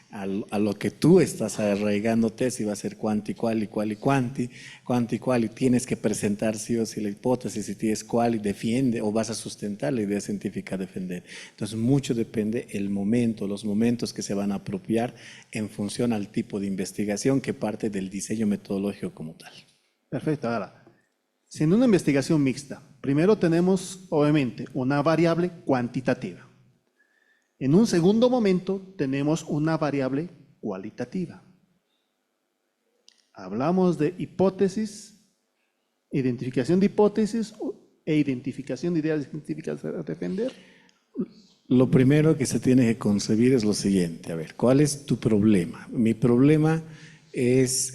a lo que tú estás arraigándote, si va a ser quanti-quali, quali-quanti, quanti-quali, tienes que presentar sí o sí la hipótesis, si tienes quali, defiende o vas a sustentar la idea científica a defender. Entonces, mucho depende el momento, los momentos que se van a apropiar en función al tipo de investigación que parte del diseño metodológico como tal.
Perfecto. Ahora, si en una investigación mixta, primero tenemos, obviamente, una variable cuantitativa. En un segundo momento tenemos una variable cualitativa. Hablamos de hipótesis, identificación de hipótesis e identificación de ideas científicas a defender.
Lo primero que se tiene que concebir es lo siguiente. A ver, ¿cuál es tu problema? Mi problema es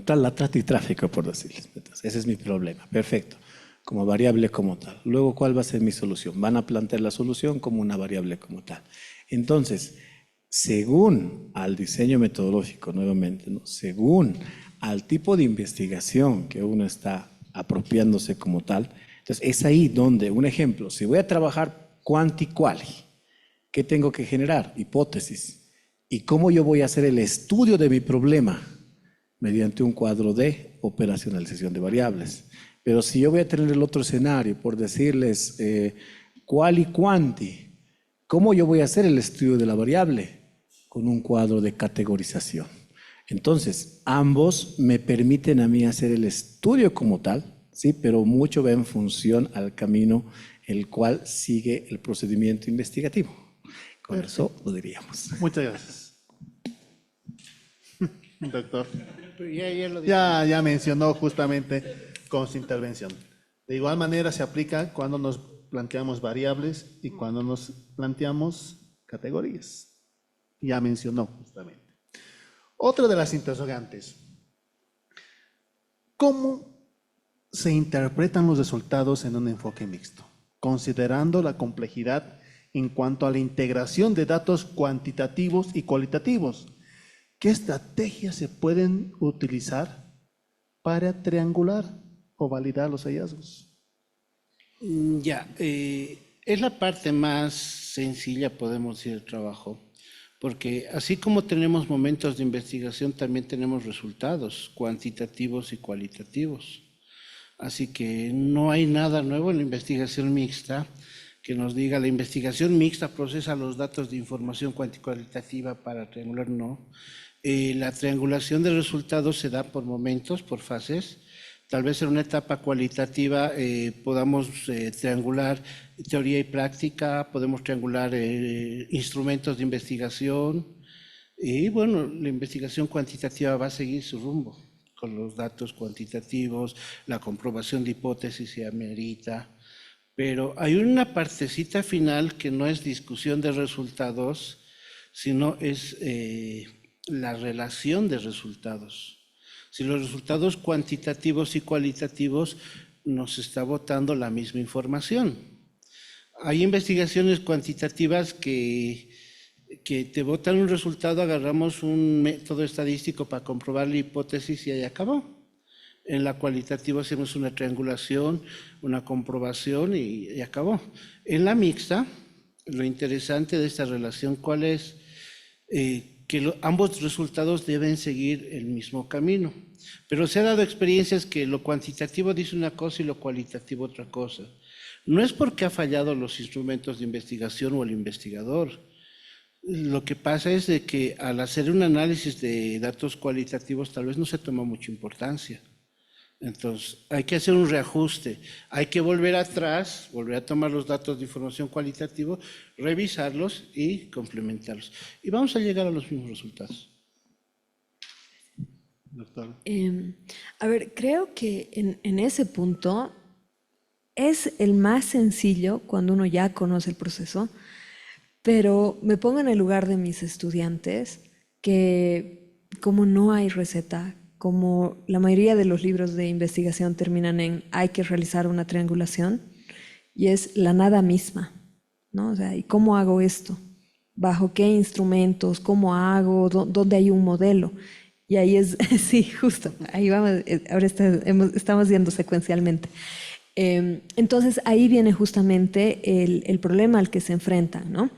la trata y tráfico, por decirles. Ese es mi problema. Perfecto. Como variable como tal. Luego, ¿cuál va a ser mi solución? Van a plantear la solución como una variable como tal. Entonces, según al diseño metodológico, nuevamente, ¿no? Según al tipo de investigación que uno está apropiándose como tal, entonces es ahí donde, un ejemplo, si voy a trabajar quanti quali. ¿Qué tengo que generar? Hipótesis. ¿Y cómo yo voy a hacer el estudio de mi problema? Mediante un cuadro de operacionalización de variables. Pero si yo voy a tener el otro escenario, por decirles quali quanti, ¿cómo yo voy a hacer el estudio de la variable? Con un cuadro de categorización. Entonces, ambos me permiten a mí hacer el estudio como tal, ¿sí? Pero mucho va en función al camino el cual sigue el procedimiento investigativo. Con eso lo diríamos.
Muchas gracias. Doctor.
Ya lo dije.
Ya mencionó justamente con su intervención. De igual manera se aplica cuando nos planteamos variables y cuando nos planteamos categorías. Ya mencionó justamente. Otra de las interrogantes. ¿Cómo se interpretan los resultados en un enfoque mixto? Considerando la complejidad en cuanto a la integración de datos cuantitativos y cualitativos. ¿Qué estrategias se pueden utilizar para triangular o validar los hallazgos?
Es la parte más sencilla, podemos decir, del trabajo, porque así como tenemos momentos de investigación, también tenemos resultados cuantitativos y cualitativos. Así que no hay nada nuevo en la investigación mixta que nos diga la investigación mixta procesa los datos de información cuantitativa para triangular, no. La triangulación de resultados se da por momentos, por fases. Tal vez en una etapa cualitativa podamos triangular teoría y práctica, podemos triangular instrumentos de investigación y bueno, la investigación cuantitativa va a seguir su rumbo con los datos cuantitativos, la comprobación de hipótesis si amerita, pero hay una partecita final que no es discusión de resultados, sino es la relación de resultados. Si los resultados cuantitativos y cualitativos nos está botando la misma información. Hay investigaciones cuantitativas que te botan un resultado, agarramos un método estadístico para comprobar la hipótesis y ahí acabó. En la cualitativa hacemos una triangulación, una comprobación y acabó. En la mixta, lo interesante de esta relación, ¿cuál es? Que ambos resultados deben seguir el mismo camino. Pero se ha dado experiencias que lo cuantitativo dice una cosa y lo cualitativo otra cosa. No es porque ha fallado los instrumentos de investigación o el investigador. Lo que pasa es de que al hacer un análisis de datos cualitativos tal vez no se toma mucha importancia. Entonces hay que hacer un reajuste, hay que volver atrás, volver a tomar los datos de información cualitativa, revisarlos y complementarlos. Y vamos a llegar a los mismos resultados.
Doctor.
A ver, creo que en ese punto es el más sencillo cuando uno ya conoce el proceso, pero me pongo en el lugar de mis estudiantes que como no hay receta, como la mayoría de los libros de investigación terminan en hay que realizar una triangulación y es la nada misma, ¿no? O sea, ¿y cómo hago esto? ¿Bajo qué instrumentos? ¿Cómo hago? ¿Dónde hay un modelo? Y ahí es, sí, justo, ahí vamos, ahora estamos yendo secuencialmente. Entonces ahí viene justamente el problema al que se enfrentan, ¿no?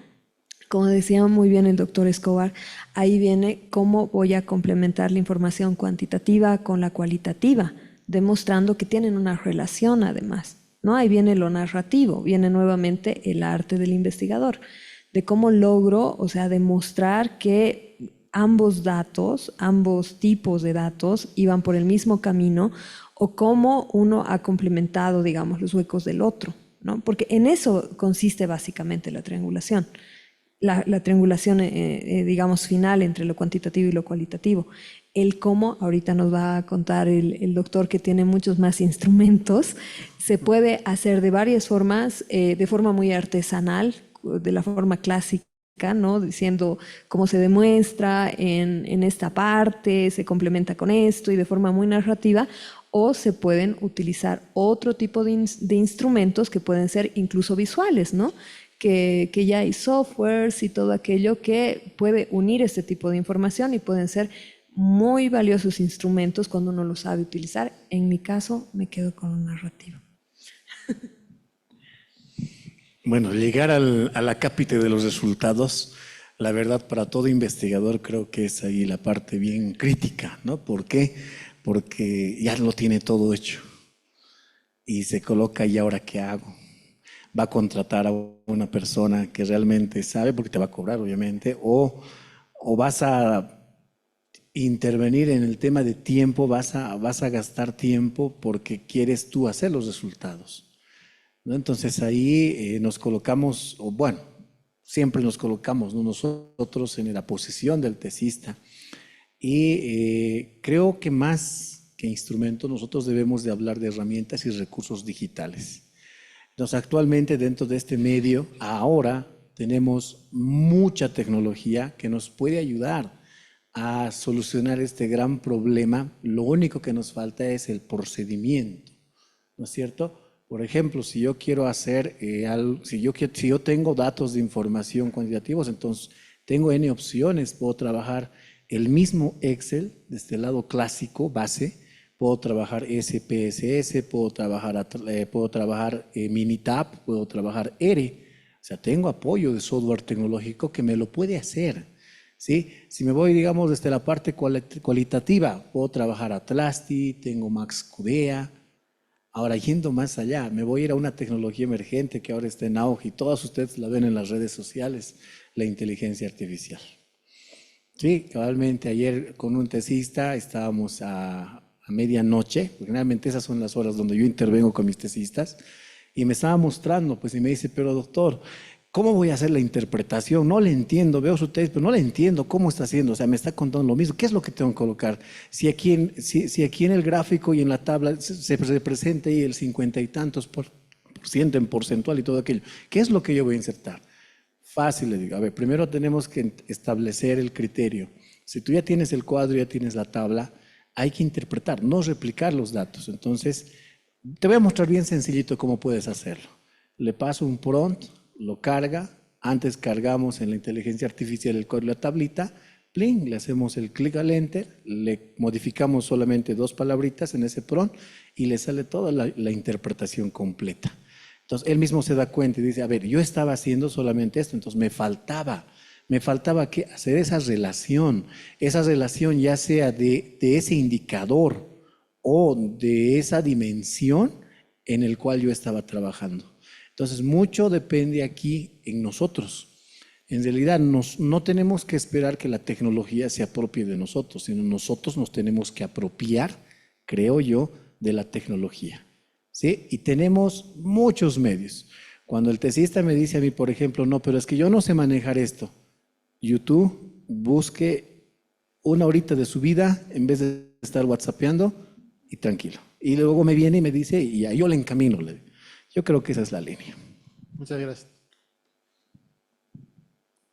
Como decía muy bien el doctor Escobar, ahí viene cómo voy a complementar la información cuantitativa con la cualitativa, demostrando que tienen una relación además, ¿no? Ahí viene lo narrativo, viene nuevamente el arte del investigador, de cómo logro, o sea, demostrar que ambos datos, ambos tipos de datos iban por el mismo camino o cómo uno ha complementado, digamos, los huecos del otro, ¿no? Porque en eso consiste básicamente la triangulación. La triangulación, digamos, final entre lo cuantitativo y lo cualitativo. El cómo, ahorita nos va a contar el doctor que tiene muchos más instrumentos, se puede hacer de varias formas, de forma muy artesanal, de la forma clásica, ¿no? Diciendo cómo se demuestra en esta parte, se complementa con esto y de forma muy narrativa, o se pueden utilizar otro tipo de instrumentos que pueden ser incluso visuales, ¿no? Que ya hay softwares y todo aquello que puede unir este tipo de información y pueden ser muy valiosos instrumentos cuando uno lo sabe utilizar. En mi caso, me quedo con un narrativo.
Bueno, llegar a la cápita de los resultados, la verdad, para todo investigador creo que es ahí la parte bien crítica, ¿no? ¿Por qué? Porque ya lo tiene todo hecho y se coloca, ¿y ahora qué hago? Va a contratar a una persona que realmente sabe, porque te va a cobrar, obviamente, o vas a intervenir en el tema de tiempo, vas a gastar tiempo porque quieres tú hacer los resultados, ¿no? Entonces ahí nos colocamos, o bueno, siempre nos colocamos, ¿no?, nosotros en la posición del tesista y creo que más que instrumento nosotros debemos de hablar de herramientas y recursos digitales. Entonces actualmente dentro de este medio ahora tenemos mucha tecnología que nos puede ayudar a solucionar este gran problema. Lo único que nos falta es el procedimiento, ¿no es cierto? Por ejemplo, si yo quiero hacer algo, si yo tengo datos de información cuantitativos, entonces tengo N opciones. Puedo trabajar el mismo Excel desde el lado clásico, base, puedo trabajar SPSS, puedo trabajar Minitab, puedo trabajar R. O sea, tengo apoyo de software tecnológico que me lo puede hacer, ¿sí? Si me voy, digamos, desde la parte cualitativa, puedo trabajar Atlasti, tengo MaxQDA. Ahora, yendo más allá, me voy a ir a una tecnología emergente que ahora está en auge y todos ustedes la ven en las redes sociales, la inteligencia artificial. Sí, cabalmente ayer con un tesista estábamos a medianoche, porque generalmente esas son las horas donde yo intervengo con mis tesistas, y me estaba mostrando, pues, y me dice, pero doctor, ¿cómo voy a hacer la interpretación? No le entiendo, veo su tesis, pero no le entiendo cómo está haciendo. O sea, me está contando lo mismo. ¿Qué es lo que tengo que colocar? Si aquí en el gráfico y en la tabla se representa ahí el 50 y tantos por ciento en porcentual y todo aquello, ¿qué es lo que yo voy a insertar? Fácil, le digo. A ver, primero tenemos que establecer el criterio. Si tú ya tienes el cuadro, ya tienes la tabla, hay que interpretar, no replicar los datos. Entonces, te voy a mostrar bien sencillito cómo puedes hacerlo. Le paso un prompt, lo carga, antes cargamos en la inteligencia artificial el código de la tablita, pling, le hacemos el clic al enter, le modificamos solamente 2 palabritas en ese prompt y le sale toda la interpretación completa. Entonces él mismo se da cuenta y dice, a ver, yo estaba haciendo solamente esto, entonces me faltaba que hacer esa relación ya sea de ese indicador o de esa dimensión en el cual yo estaba trabajando. Entonces, mucho depende aquí en nosotros. En realidad, no tenemos que esperar que la tecnología se apropie de nosotros, sino nosotros nos tenemos que apropiar, creo yo, de la tecnología, ¿sí? Y tenemos muchos medios. Cuando el tesista me dice a mí, por ejemplo, no, pero es que yo no sé manejar esto, YouTube, busque 1 horita de su vida en vez de estar whatsappeando y tranquilo. Y luego me viene y me dice, y ya yo le encamino, le digo. Yo creo que esa es la línea.
Muchas gracias.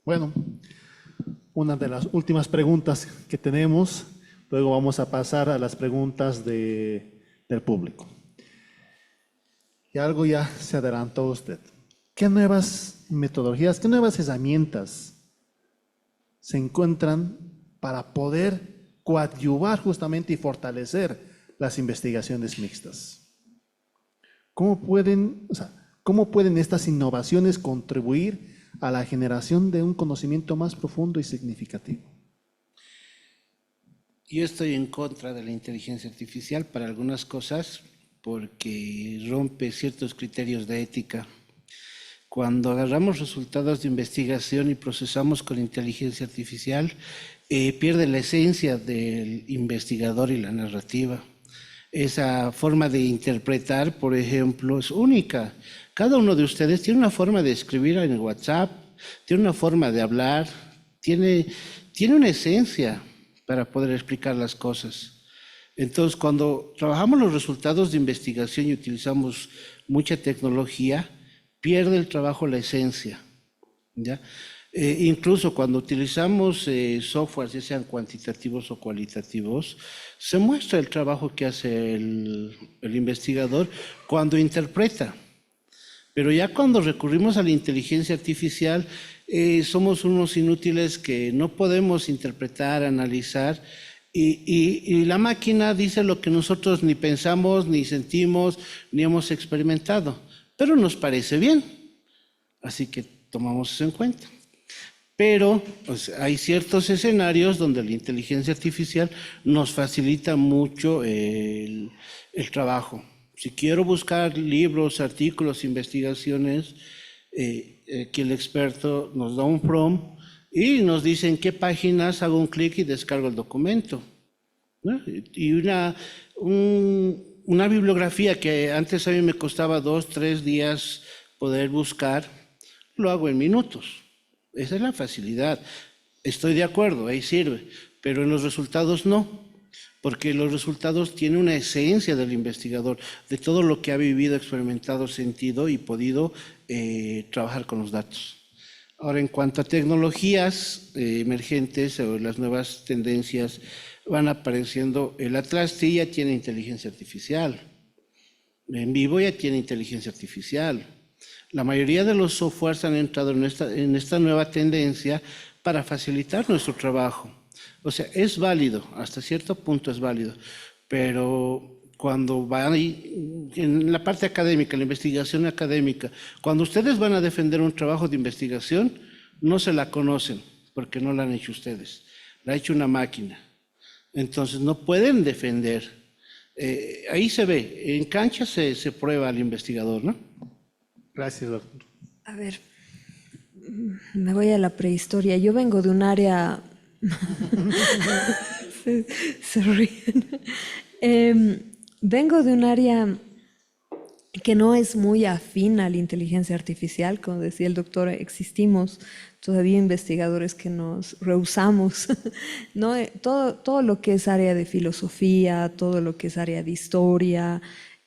Bueno, una de las últimas preguntas que tenemos, luego vamos a pasar a las preguntas del público. Y algo ya se adelantó usted. ¿Qué nuevas metodologías, qué nuevas herramientas se encuentran para poder coadyuvar justamente y fortalecer las investigaciones mixtas? ¿Cómo pueden estas innovaciones contribuir a la generación de un conocimiento más profundo y significativo?
Yo estoy en contra de la inteligencia artificial para algunas cosas porque rompe ciertos criterios de ética. Cuando agarramos resultados de investigación y procesamos con inteligencia artificial, pierde la esencia del investigador y la narrativa. Esa forma de interpretar, por ejemplo, es única. Cada uno de ustedes tiene una forma de escribir en el WhatsApp, tiene una forma de hablar, tiene una esencia para poder explicar las cosas. Entonces, cuando trabajamos los resultados de investigación y utilizamos mucha tecnología, pierde el trabajo la esencia, ¿ya? Incluso cuando utilizamos softwares, ya sean cuantitativos o cualitativos, se muestra el trabajo que hace el investigador cuando interpreta. Pero ya cuando recurrimos a la inteligencia artificial, somos unos inútiles que no podemos interpretar, analizar, y la máquina dice lo que nosotros ni pensamos, ni sentimos, ni hemos experimentado, pero nos parece bien. Así que tomamos eso en cuenta. Pero pues, hay ciertos escenarios donde la inteligencia artificial nos facilita mucho el trabajo. Si quiero buscar libros, artículos, investigaciones, que el experto nos da un prompt y nos dice en qué páginas hago un clic y descargo el documento, ¿no? Y una bibliografía que antes a mí me costaba 2, 3 días poder buscar, lo hago en minutos. Esa es la facilidad. Estoy de acuerdo, ahí sirve, pero en los resultados no, porque los resultados tienen una esencia del investigador, de todo lo que ha vivido, experimentado, sentido y podido trabajar con los datos. Ahora, en cuanto a tecnologías emergentes o las nuevas tendencias, van apareciendo. El Atlas TI ya tiene inteligencia artificial, en Vivo ya tiene inteligencia artificial. La mayoría de los softwares han entrado en esta nueva tendencia para facilitar nuestro trabajo. O sea, es válido, hasta cierto punto es válido, pero cuando van en la parte académica, la investigación académica, cuando ustedes van a defender un trabajo de investigación, no se la conocen, porque no la han hecho ustedes, la ha hecho una máquina. Entonces no pueden defender. Ahí se ve, en cancha se prueba al investigador, ¿no?
Gracias, doctor.
A ver, me voy a la prehistoria. Yo vengo de un área... se ríen. Vengo de un área que no es muy afín a la inteligencia artificial. Como decía el doctor, existimos todavía investigadores que nos rehusamos, ¿no? Todo lo que es área de filosofía, todo lo que es área de historia,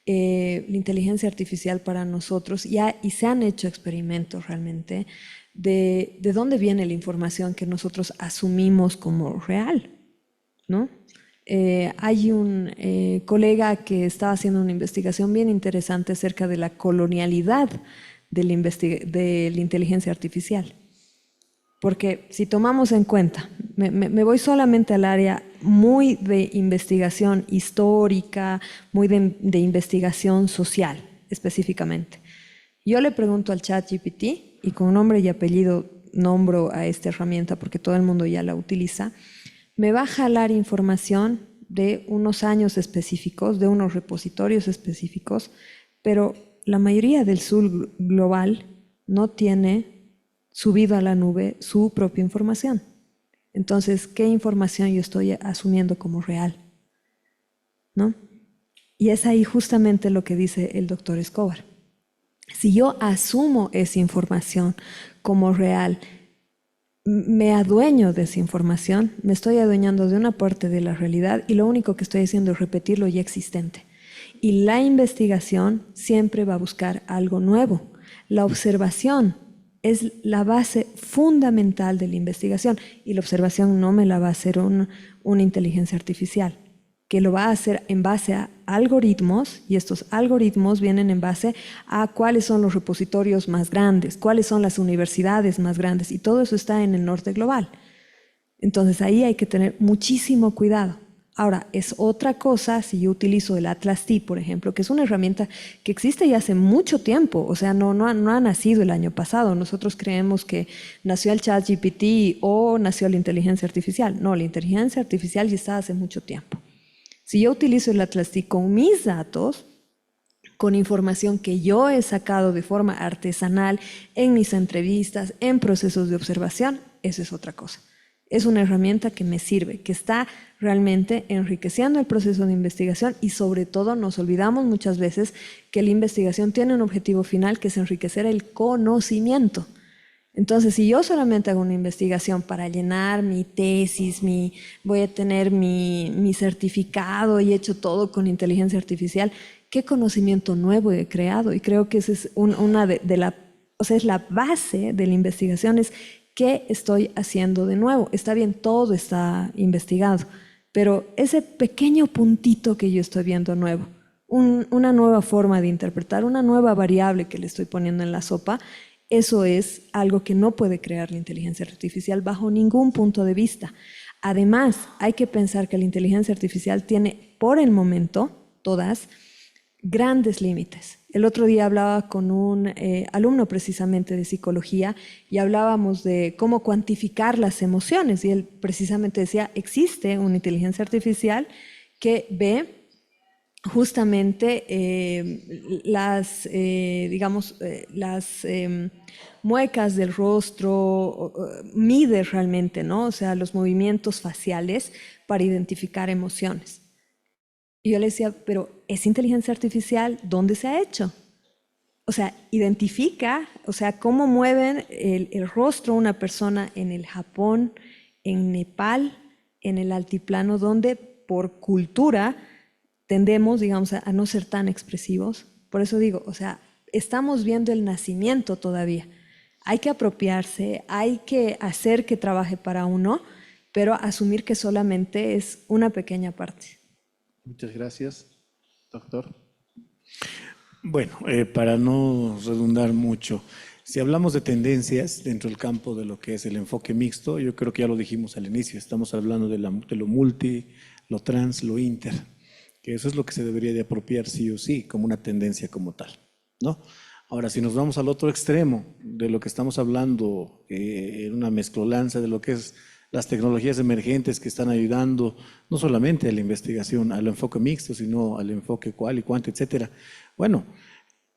la inteligencia artificial para nosotros, y se han hecho experimentos realmente de dónde viene la información que nosotros asumimos como real, ¿no? Hay un colega que estaba haciendo una investigación bien interesante acerca de la colonialidad de la inteligencia artificial. Porque si tomamos en cuenta, me voy solamente al área muy de investigación histórica, muy de investigación social específicamente. Yo le pregunto al ChatGPT, y con nombre y apellido nombro a esta herramienta porque todo el mundo ya la utiliza, me va a jalar información de unos años específicos, de unos repositorios específicos, pero la mayoría del sur global no tiene subido a la nube su propia información. Entonces, ¿qué información yo estoy asumiendo como real? ¿No? Y es ahí justamente lo que dice el doctor Escobar. Si yo asumo esa información como real, me adueño de esa información, me estoy adueñando de una parte de la realidad y lo único que estoy haciendo es repetir lo ya existente. Y la investigación siempre va a buscar algo nuevo. La observación es la base fundamental de la investigación y la observación no me la va a hacer una inteligencia artificial, que lo va a hacer en base a algoritmos, y estos algoritmos vienen en base a cuáles son los repositorios más grandes, cuáles son las universidades más grandes, y todo eso está en el norte global. Entonces ahí hay que tener muchísimo cuidado. Ahora, es otra cosa si yo utilizo el Atlas TI, por ejemplo, que es una herramienta que existe ya hace mucho tiempo, o sea, no ha nacido el año pasado. Nosotros creemos que nació el ChatGPT o nació la inteligencia artificial. No, la inteligencia artificial ya está hace mucho tiempo. Si yo utilizo el Atlas TI con mis datos, con información que yo he sacado de forma artesanal en mis entrevistas, en procesos de observación, eso es otra cosa. Es una herramienta que me sirve, que está realmente enriqueciendo el proceso de investigación, y sobre todo nos olvidamos muchas veces que la investigación tiene un objetivo final, que es enriquecer el conocimiento. Entonces, si yo solamente hago una investigación para llenar mi tesis, voy a tener mi certificado y he hecho todo con inteligencia artificial, ¿qué conocimiento nuevo he creado? Y creo que esa es es la base de la investigación, es ¿qué estoy haciendo de nuevo? Está bien, todo está investigado, pero ese pequeño puntito que yo estoy viendo nuevo, una nueva forma de interpretar, una nueva variable que le estoy poniendo en la sopa, eso es algo que no puede crear la inteligencia artificial bajo ningún punto de vista. Además, hay que pensar que la inteligencia artificial tiene, por el momento, todas, grandes límites. El otro día hablaba con un alumno precisamente de psicología y hablábamos de cómo cuantificar las emociones y él precisamente decía, existe una inteligencia artificial que ve justamente las muecas del rostro, mide realmente, ¿no? O sea, los movimientos faciales para identificar emociones. Y yo le decía, pero ¿es inteligencia artificial? ¿Dónde se ha hecho? O sea, identifica, o sea, cómo mueven el rostro una persona en el Japón, en Nepal, en el altiplano, donde por cultura tendemos, digamos, a no ser tan expresivos. Por eso digo, o sea, estamos viendo el nacimiento todavía. Hay que apropiarse, hay que hacer que trabaje para uno, pero asumir que solamente es una pequeña parte.
Muchas gracias, doctor.
Bueno, para no redundar mucho, si hablamos de tendencias dentro del campo de lo que es el enfoque mixto, yo creo que ya lo dijimos al inicio, estamos hablando de lo multi, lo trans, lo inter, que eso es lo que se debería de apropiar sí o sí, como una tendencia como tal, ¿no? Ahora, si nos vamos al otro extremo de lo que estamos hablando, en una mezcolanza de lo que es las tecnologías emergentes que están ayudando no solamente a la investigación, al enfoque mixto, sino al enfoque cual y cuánto, etcétera. Bueno,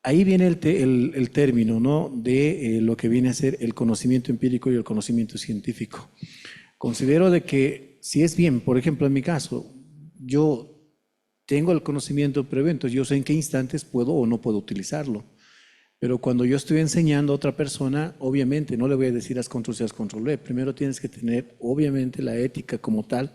ahí viene el término, ¿no? De lo que viene a ser el conocimiento empírico y el conocimiento científico. Considero de que si es bien, por ejemplo, en mi caso, yo tengo el conocimiento previo, entonces yo sé en qué instantes puedo o no puedo utilizarlo. Pero cuando yo estoy enseñando a otra persona, obviamente no le voy a decir haz control C, haz control V. Primero tienes que tener, obviamente, la ética como tal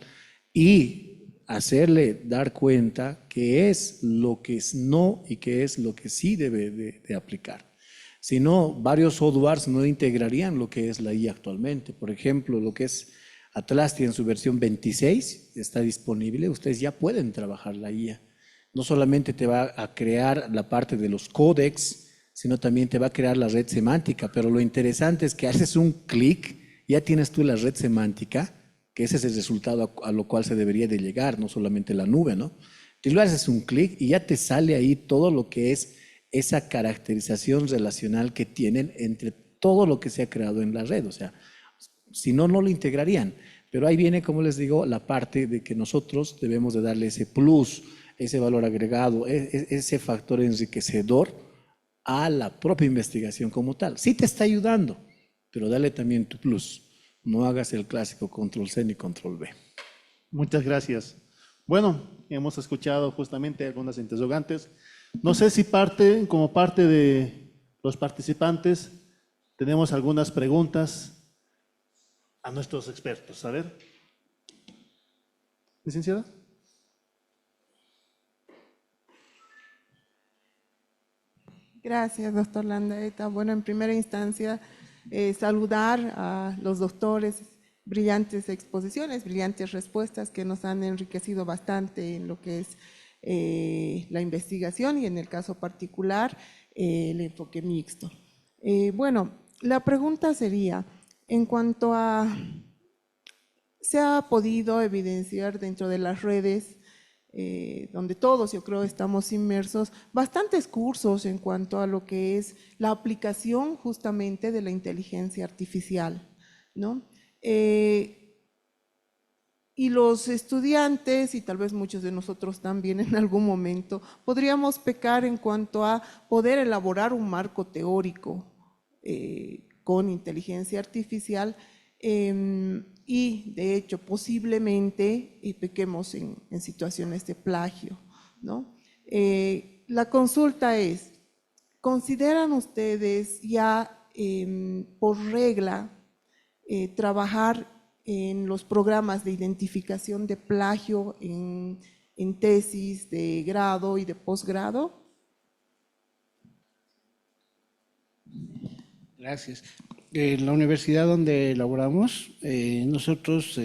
y hacerle dar cuenta qué es lo que es no y qué es lo que sí debe de aplicar. Si no, varios softwares no integrarían lo que es la IA actualmente. Por ejemplo, lo que es Atlassian en su versión 26 está disponible. Ustedes ya pueden trabajar la IA. No solamente te va a crear la parte de los códex, sino también te va a crear la red semántica. Pero lo interesante es que haces un clic, ya tienes tú la red semántica, que ese es el resultado a lo cual se debería de llegar, no solamente la nube, ¿no? Tú lo haces un clic y ya te sale ahí todo lo que es esa caracterización relacional que tienen entre todo lo que se ha creado en la red. O sea, si no, no lo integrarían. Pero ahí viene, como les digo, la parte de que nosotros debemos de darle ese plus, ese valor agregado, ese factor enriquecedor a la propia investigación como tal. Sí te está ayudando, pero dale también tu plus. No hagas el clásico control C ni control V.
Muchas gracias. Bueno, hemos escuchado justamente algunas interrogantes. No sé si como parte de los participantes, tenemos algunas preguntas a nuestros expertos. A ver. Licenciada.
Gracias, doctor Landaeta. Bueno, en primera instancia, saludar a los doctores, brillantes exposiciones, brillantes respuestas que nos han enriquecido bastante en lo que es la investigación y en el caso particular, el enfoque mixto. Bueno, la pregunta sería, en cuanto a, se ha podido evidenciar dentro de las redes, donde todos yo creo estamos inmersos, bastantes cursos en cuanto a lo que es la aplicación justamente de la inteligencia artificial, ¿no? Y los estudiantes, y tal vez muchos de nosotros también en algún momento, podríamos pecar en cuanto a poder elaborar un marco teórico con inteligencia artificial, y de hecho posiblemente pequemos en situaciones de plagio, ¿no? La consulta es, ¿consideran ustedes ya por regla trabajar en los programas de identificación de plagio en tesis de grado y de posgrado?
Gracias. En la universidad donde laboramos, nosotros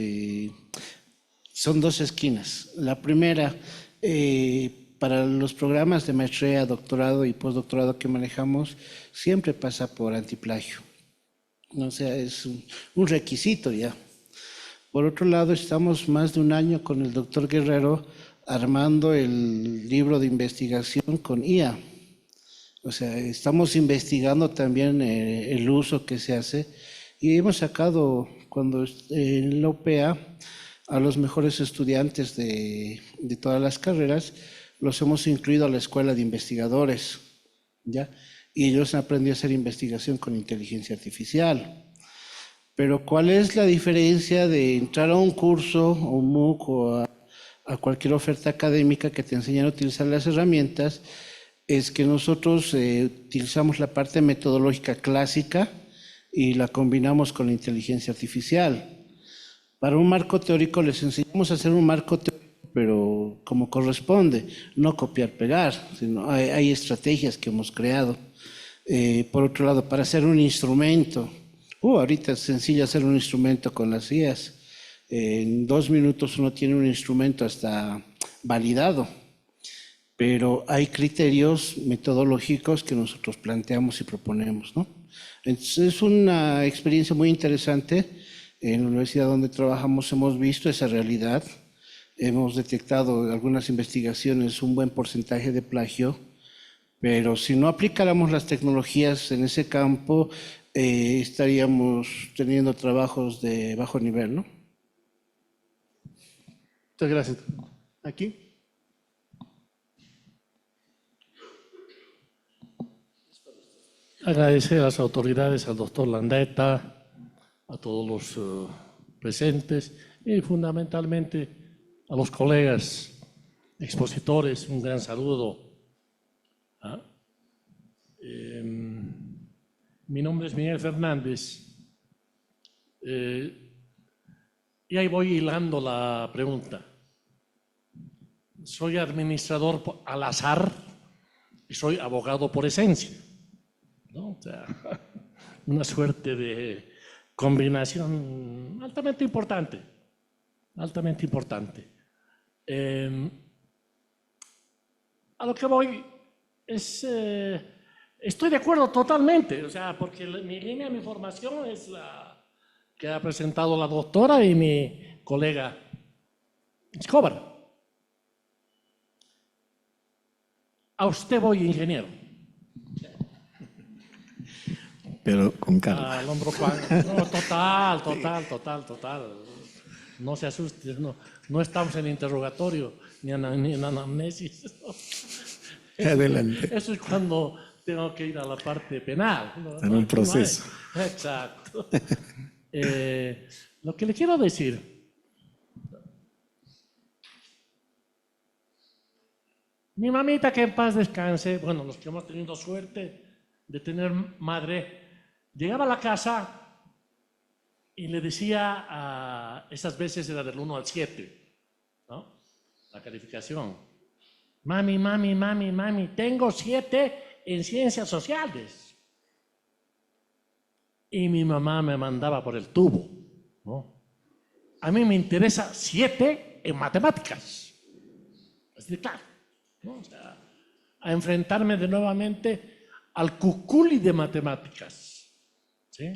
son dos esquinas. La primera, para los programas de maestría, doctorado y postdoctorado que manejamos, siempre pasa por antiplagio. O sea, es un requisito ya. Por otro lado, estamos más de un año con el doctor Guerrero armando el libro de investigación con IA. O sea, estamos investigando también el uso que se hace y hemos sacado cuando en la OPEA a los mejores estudiantes de todas las carreras, los hemos incluido a la escuela de investigadores, ¿ya? Y ellos han aprendido a hacer investigación con inteligencia artificial. Pero ¿cuál es la diferencia de entrar a un curso, o un MOOC o a cualquier oferta académica que te enseñan a utilizar las herramientas? Es que nosotros utilizamos la parte metodológica clásica y la combinamos con la inteligencia artificial. Para un marco teórico les enseñamos a hacer un marco teórico, pero como corresponde, no copiar-pegar, sino hay estrategias que hemos creado. Por otro lado, para hacer un instrumento, ahorita es sencillo hacer un instrumento con las IAs. En 2 minutos uno tiene un instrumento hasta validado, pero hay criterios metodológicos que nosotros planteamos y proponemos, ¿no? Entonces es una experiencia muy interesante. En la universidad donde trabajamos hemos visto esa realidad, hemos detectado en algunas investigaciones un buen porcentaje de plagio, pero si no aplicáramos las tecnologías en ese campo, estaríamos teniendo trabajos de bajo nivel, ¿no?
Muchas gracias. Aquí.
Agradecer a las autoridades, al doctor Landeta, a todos los presentes y fundamentalmente a los colegas expositores, un gran saludo. Mi nombre es Miguel Fernández y ahí voy hilando la pregunta. Soy administrador al azar y soy abogado por esencia, ¿no? O sea, una suerte de combinación altamente importante, altamente importante. A lo que voy es, estoy de acuerdo totalmente, o sea, porque mi formación es la que ha presentado la doctora y mi colega Escobar. A usted voy, ingeniero.
Pero con calma.
Al hombro Juan. No, total. No se asuste, no estamos en interrogatorio ni en anamnesis.
Adelante.
Eso es cuando tengo que ir a la parte penal.
En un proceso.
Exacto. Lo que le quiero decir, mi mamita, que en paz descanse, bueno, los que hemos tenido suerte de tener madre, llegaba a la casa y le decía, esas veces era del 1 al 7, ¿no? La calificación. Mami, tengo 7 en ciencias sociales. Y mi mamá me mandaba por el tubo, ¿no? A mí me interesa 7 en matemáticas. Así de claro, ¿no? O sea, a enfrentarme de nuevamente al cuculi de matemáticas, ¿sí?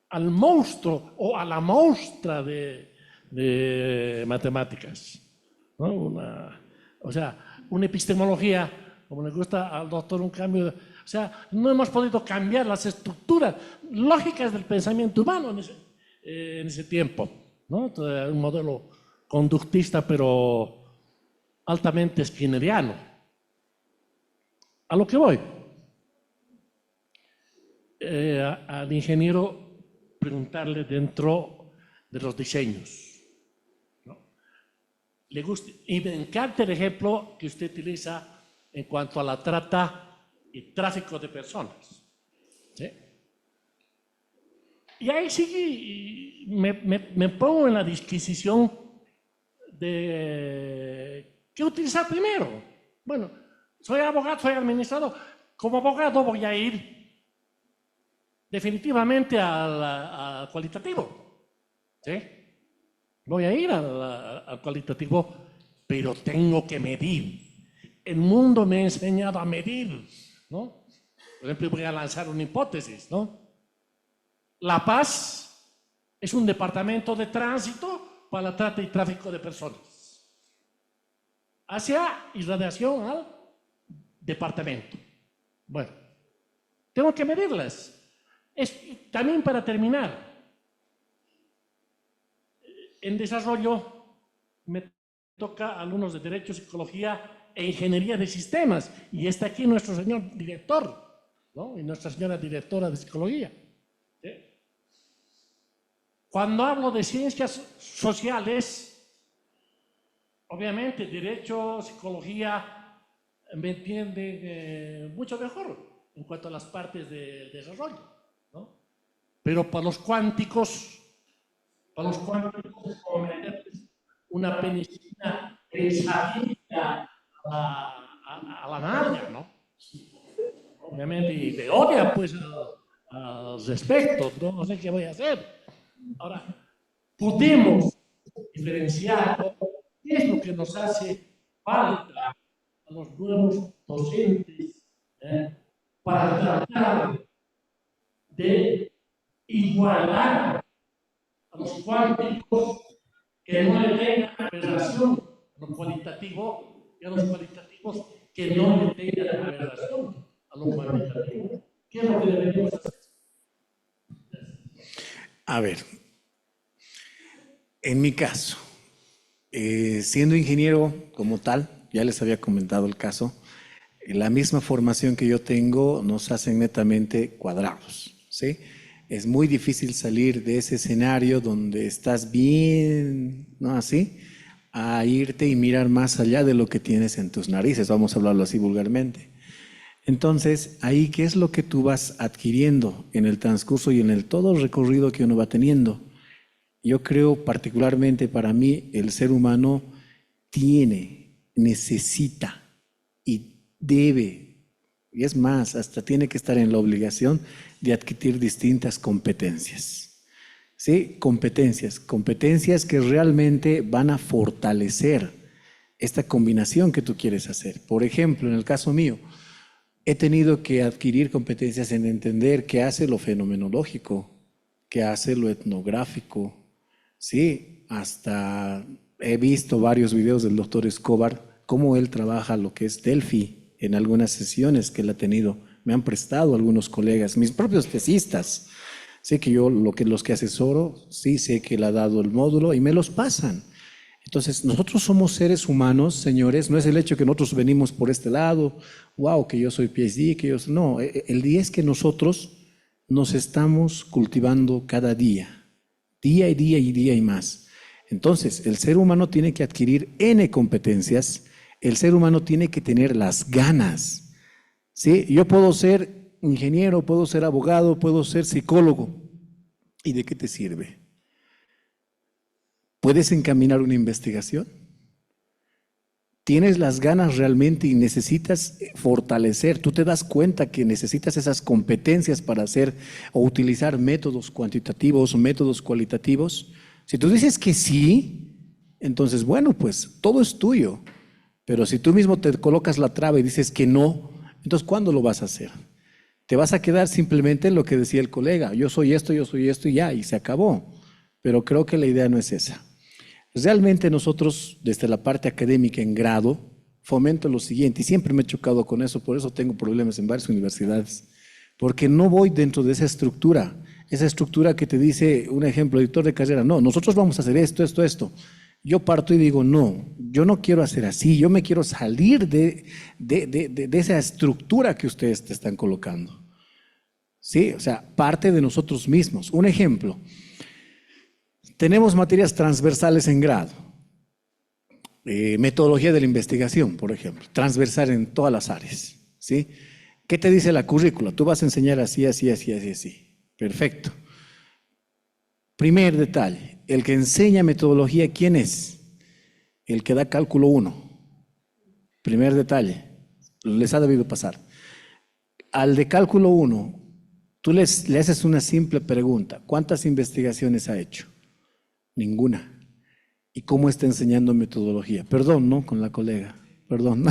Al monstruo o a la monstrua de matemáticas, ¿no? Una epistemología, como le gusta al doctor, un cambio. O sea, no hemos podido cambiar las estructuras lógicas del pensamiento humano en ese tiempo, ¿no? Un modelo conductista, pero altamente skinneriano. A lo que voy. Al ingeniero preguntarle dentro de los diseños, ¿no? Le gusta, y me encanta el ejemplo que usted utiliza en cuanto a la trata y tráfico de personas, ¿sí? Y ahí sí me pongo en la disquisición de qué utilizar primero. Bueno, soy abogado, soy administrador. Como abogado voy a ir definitivamente al cualitativo, ¿sí? Voy a ir al cualitativo, pero tengo que medir. El mundo me ha enseñado a medir, ¿no? Por ejemplo, voy a lanzar una hipótesis, ¿no? La Paz es un departamento de tránsito para la trata y tráfico de personas. hacia irradiación al departamento. Bueno, tengo que medirlas. También para terminar, en desarrollo me toca alumnos de Derecho, Psicología e Ingeniería de Sistemas, y está aquí nuestro señor director, ¿no? Y nuestra señora directora de Psicología. ¿Sí? Cuando hablo de ciencias sociales, obviamente Derecho, Psicología me entiende mucho mejor en cuanto a las partes de desarrollo, ¿no? Pero para los cuánticos es como meterles una penicilina hexavírica a la nalga, ¿no? Obviamente, y me odia pues al respecto, no sé qué voy a hacer. Ahora, podemos diferenciar qué es lo que nos hace falta a los nuevos docentes para tratar de igualar a los cuánticos que no le tengan relación a lo cualitativo y a los cualitativos que no le tengan relación a lo cuantitativo. ¿Qué es lo que deberíamos hacer?
A ver, en mi caso, siendo ingeniero como tal, ya les había comentado el caso, la misma formación que yo tengo nos hacen netamente cuadrados, ¿sí? Es muy difícil salir de ese escenario donde estás bien, ¿no? Así, a irte y mirar más allá de lo que tienes en tus narices, vamos a hablarlo así vulgarmente. Entonces, ahí, ¿qué es lo que tú vas adquiriendo en el transcurso y en el todo el recorrido que uno va teniendo? Yo creo, particularmente para mí, el ser humano necesita y debe, y es más, hasta tiene que estar en la obligación de adquirir distintas competencias. ¿Sí? Competencias que realmente van a fortalecer esta combinación que tú quieres hacer. Por ejemplo, en el caso mío, he tenido que adquirir competencias en entender qué hace lo fenomenológico, qué hace lo etnográfico. Sí, hasta he visto varios videos del doctor Escobar, cómo él trabaja lo que es Delphi en algunas sesiones que él ha tenido. Me han prestado algunos colegas, mis propios tesistas. Sé que yo los que asesoro, sí sé que le ha dado el módulo y me los pasan. Entonces, nosotros somos seres humanos, señores, no es el hecho que nosotros venimos por este lado, wow, que yo soy PhD, que yo soy... No, el día es que nosotros nos estamos cultivando cada día y más. Entonces, el ser humano tiene que adquirir N competencias, el ser humano tiene que tener las ganas. ¿Sí? Yo puedo ser ingeniero, puedo ser abogado, puedo ser psicólogo. ¿Y de qué te sirve? ¿Puedes encaminar una investigación? ¿Tienes las ganas realmente y necesitas fortalecer? ¿Tú te das cuenta que necesitas esas competencias para hacer o utilizar métodos cuantitativos, métodos cualitativos? Si tú dices que sí, entonces bueno, pues todo es tuyo. Pero si tú mismo te colocas la traba y dices que no, entonces ¿cuándo lo vas a hacer? Te vas a quedar simplemente en lo que decía el colega, yo soy esto y ya, y se acabó. Pero creo que la idea no es esa. Realmente nosotros, desde la parte académica en grado, fomento lo siguiente, y siempre me he chocado con eso, por eso tengo problemas en varias universidades, porque no voy dentro de esa estructura que te dice, un ejemplo, editor de carrera, no, nosotros vamos a hacer esto. Yo parto y digo, no, yo no quiero hacer así, yo me quiero salir de esa estructura que ustedes te están colocando. ¿Sí? O sea, parte de nosotros mismos. Un ejemplo, tenemos materias transversales en grado. Metodología de la investigación, por ejemplo, transversal en todas las áreas. ¿Sí? ¿Qué te dice la currícula? Tú vas a enseñar así. Perfecto. Primer detalle, el que enseña metodología, ¿quién es? El que da cálculo 1. Primer detalle, les ha debido pasar. Al de cálculo 1, tú le haces una simple pregunta. ¿Cuántas investigaciones ha hecho? Ninguna. ¿Y cómo está enseñando metodología? Perdón, ¿no? Con la colega, perdón.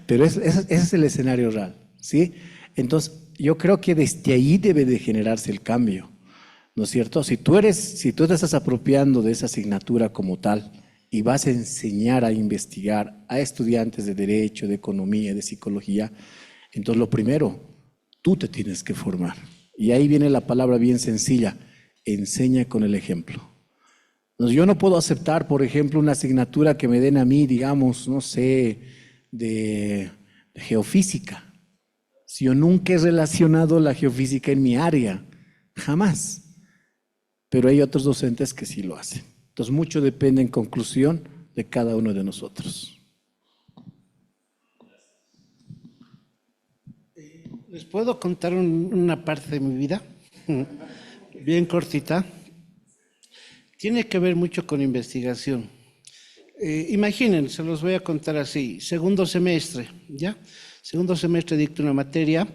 Pero ese es el escenario real, ¿sí? Entonces, yo creo que desde ahí debe de generarse el cambio, ¿no es cierto? Si tú te estás apropiando de esa asignatura como tal y vas a enseñar a investigar a estudiantes de Derecho, de Economía, de Psicología, entonces lo primero, tú te tienes que formar. Y ahí viene la palabra bien sencilla, enseña con el ejemplo. Entonces, yo no puedo aceptar, por ejemplo, una asignatura que me den a mí, digamos, no sé, de geofísica. Si yo nunca he relacionado la geofísica en mi área, jamás. Pero hay otros docentes que sí lo hacen. Entonces, mucho depende en conclusión de cada uno de nosotros.
¿Les puedo contar una parte de mi vida? Bien cortita. Tiene que ver mucho con investigación. Imaginen, se los voy a contar así. Segundo semestre, ¿ya? Segundo semestre dicto una materia.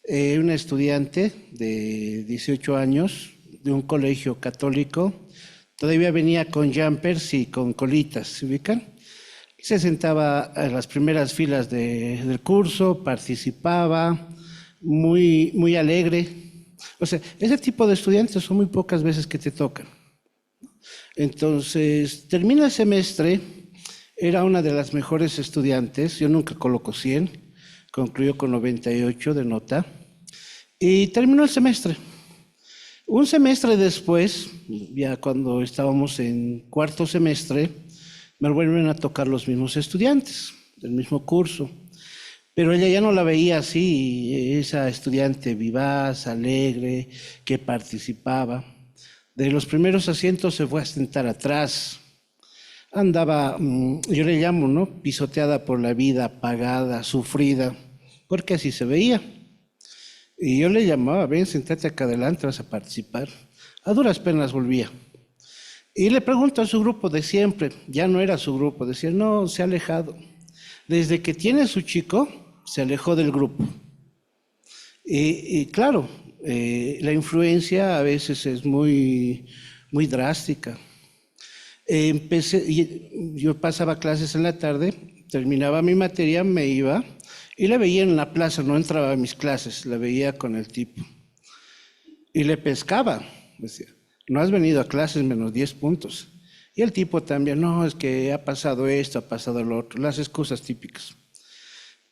Una estudiante de 18 años de un colegio católico, todavía venía con jumpers y con colitas, ¿se ubican? Se sentaba en las primeras filas del curso, participaba, muy alegre. O sea, ese tipo de estudiantes son muy pocas veces que te tocan. Entonces, termina el semestre, era una de las mejores estudiantes, yo nunca coloco 100, concluyó con 98 de nota, y terminó el semestre. Un semestre después, ya cuando estábamos en cuarto semestre, me vuelven a tocar los mismos estudiantes del mismo curso, pero ella ya no la veía así, esa estudiante vivaz, alegre, que participaba. De los primeros asientos se fue a sentar atrás. Andaba, yo le llamo, ¿no? Pisoteada por la vida, apagada, sufrida, porque así se veía. Y yo le llamaba, ven, sentate acá adelante, vas a participar. A duras penas volvía. Y le pregunto a su grupo de siempre, ya no era su grupo, decía, no, se ha alejado. Desde que tiene su chico, se alejó del grupo. Y claro, la influencia a veces es muy drástica. Yo pasaba clases en la tarde, terminaba mi materia, me iba y la veía en la plaza, no entraba a mis clases, la veía con el tipo. Y le pescaba, decía, no has venido a clases menos 10 puntos. Y el tipo también, no, es que ha pasado esto, ha pasado lo otro, las excusas típicas.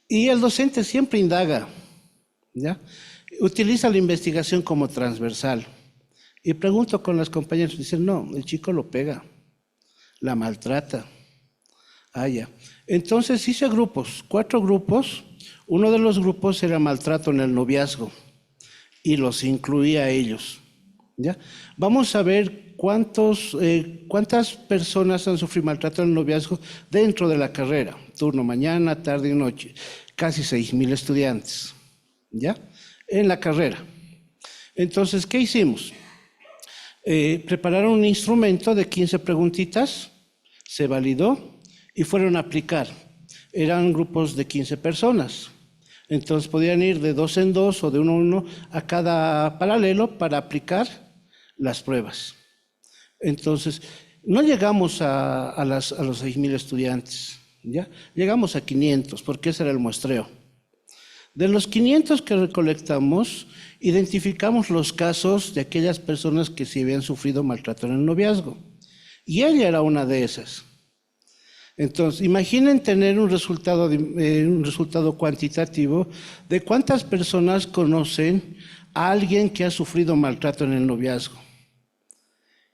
Y el docente siempre indaga, ¿ya? Utiliza la investigación como transversal. Y pregunto con las compañeras, dicen, no, el chico lo pega, la maltrata. Ah, ya. Entonces hice grupos, 4 grupos. Uno de los grupos era maltrato en el noviazgo y los incluía a ellos. ¿Ya? Vamos a ver cuántas personas han sufrido maltrato en el noviazgo dentro de la carrera, turno mañana, tarde y noche, casi 6,000 estudiantes, ¿ya? En la carrera. Entonces, ¿qué hicimos? Prepararon un instrumento de 15 preguntitas, se validó y fueron a aplicar. Eran grupos de 15 personas. Entonces podían ir de 2 en 2 o de 1 en 1 a cada paralelo para aplicar las pruebas. Entonces, no llegamos a los 6,000 estudiantes, ¿ya? Llegamos a 500, porque ese era el muestreo. De los 500 que recolectamos, identificamos los casos de aquellas personas que sí habían sufrido maltrato en el noviazgo. Y ella era una de esas. Entonces, imaginen tener un resultado cuantitativo de cuántas personas conocen a alguien que ha sufrido maltrato en el noviazgo.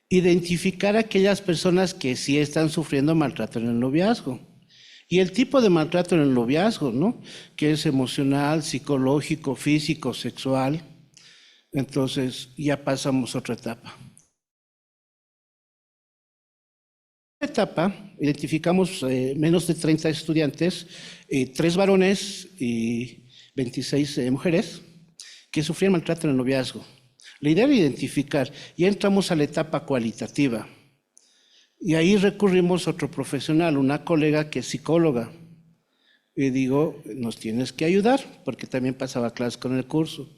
Identificar a aquellas personas que sí están sufriendo maltrato en el noviazgo. Y el tipo de maltrato en el noviazgo, ¿no? Que es emocional, psicológico, físico, sexual. Entonces, ya pasamos a otra etapa. Etapa, identificamos menos de 30 estudiantes, 3 varones y 26 mujeres que sufrían maltrato en el noviazgo. La idea era identificar y entramos a la etapa cualitativa. Y ahí recurrimos a otro profesional, una colega que es psicóloga. Y digo, nos tienes que ayudar, porque también pasaba clases con el curso.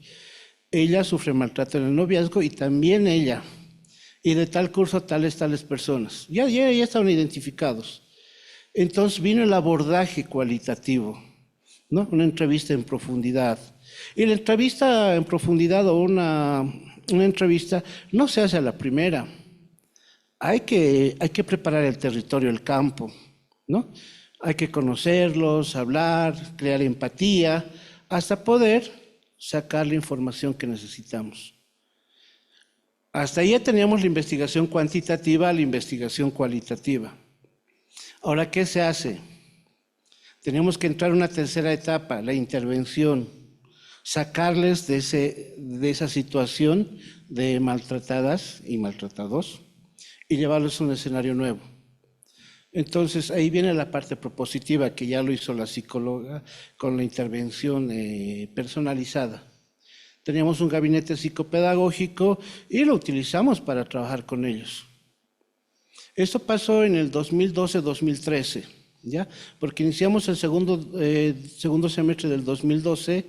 Ella sufre maltrato en el noviazgo y también ella. Y de tal curso, tales personas. Ya estaban identificados. Entonces vino el abordaje cualitativo, ¿no? Una entrevista en profundidad. Y la entrevista en profundidad o una entrevista no se hace a la primera. hay que preparar el territorio, el campo, ¿no? Hay que conocerlos, hablar, crear empatía, hasta poder sacar la información que necesitamos. Hasta ahí ya teníamos la investigación cuantitativa, la investigación cualitativa. Ahora, ¿qué se hace? Tenemos que entrar a una tercera etapa, la intervención, sacarles de esa situación de maltratadas y maltratados y llevarlos a un escenario nuevo. Entonces, ahí viene la parte propositiva, que ya lo hizo la psicóloga con la intervención personalizada. Teníamos un gabinete psicopedagógico y lo utilizamos para trabajar con ellos. Esto pasó en el 2012-2013, ¿ya? Porque iniciamos el segundo semestre del 2012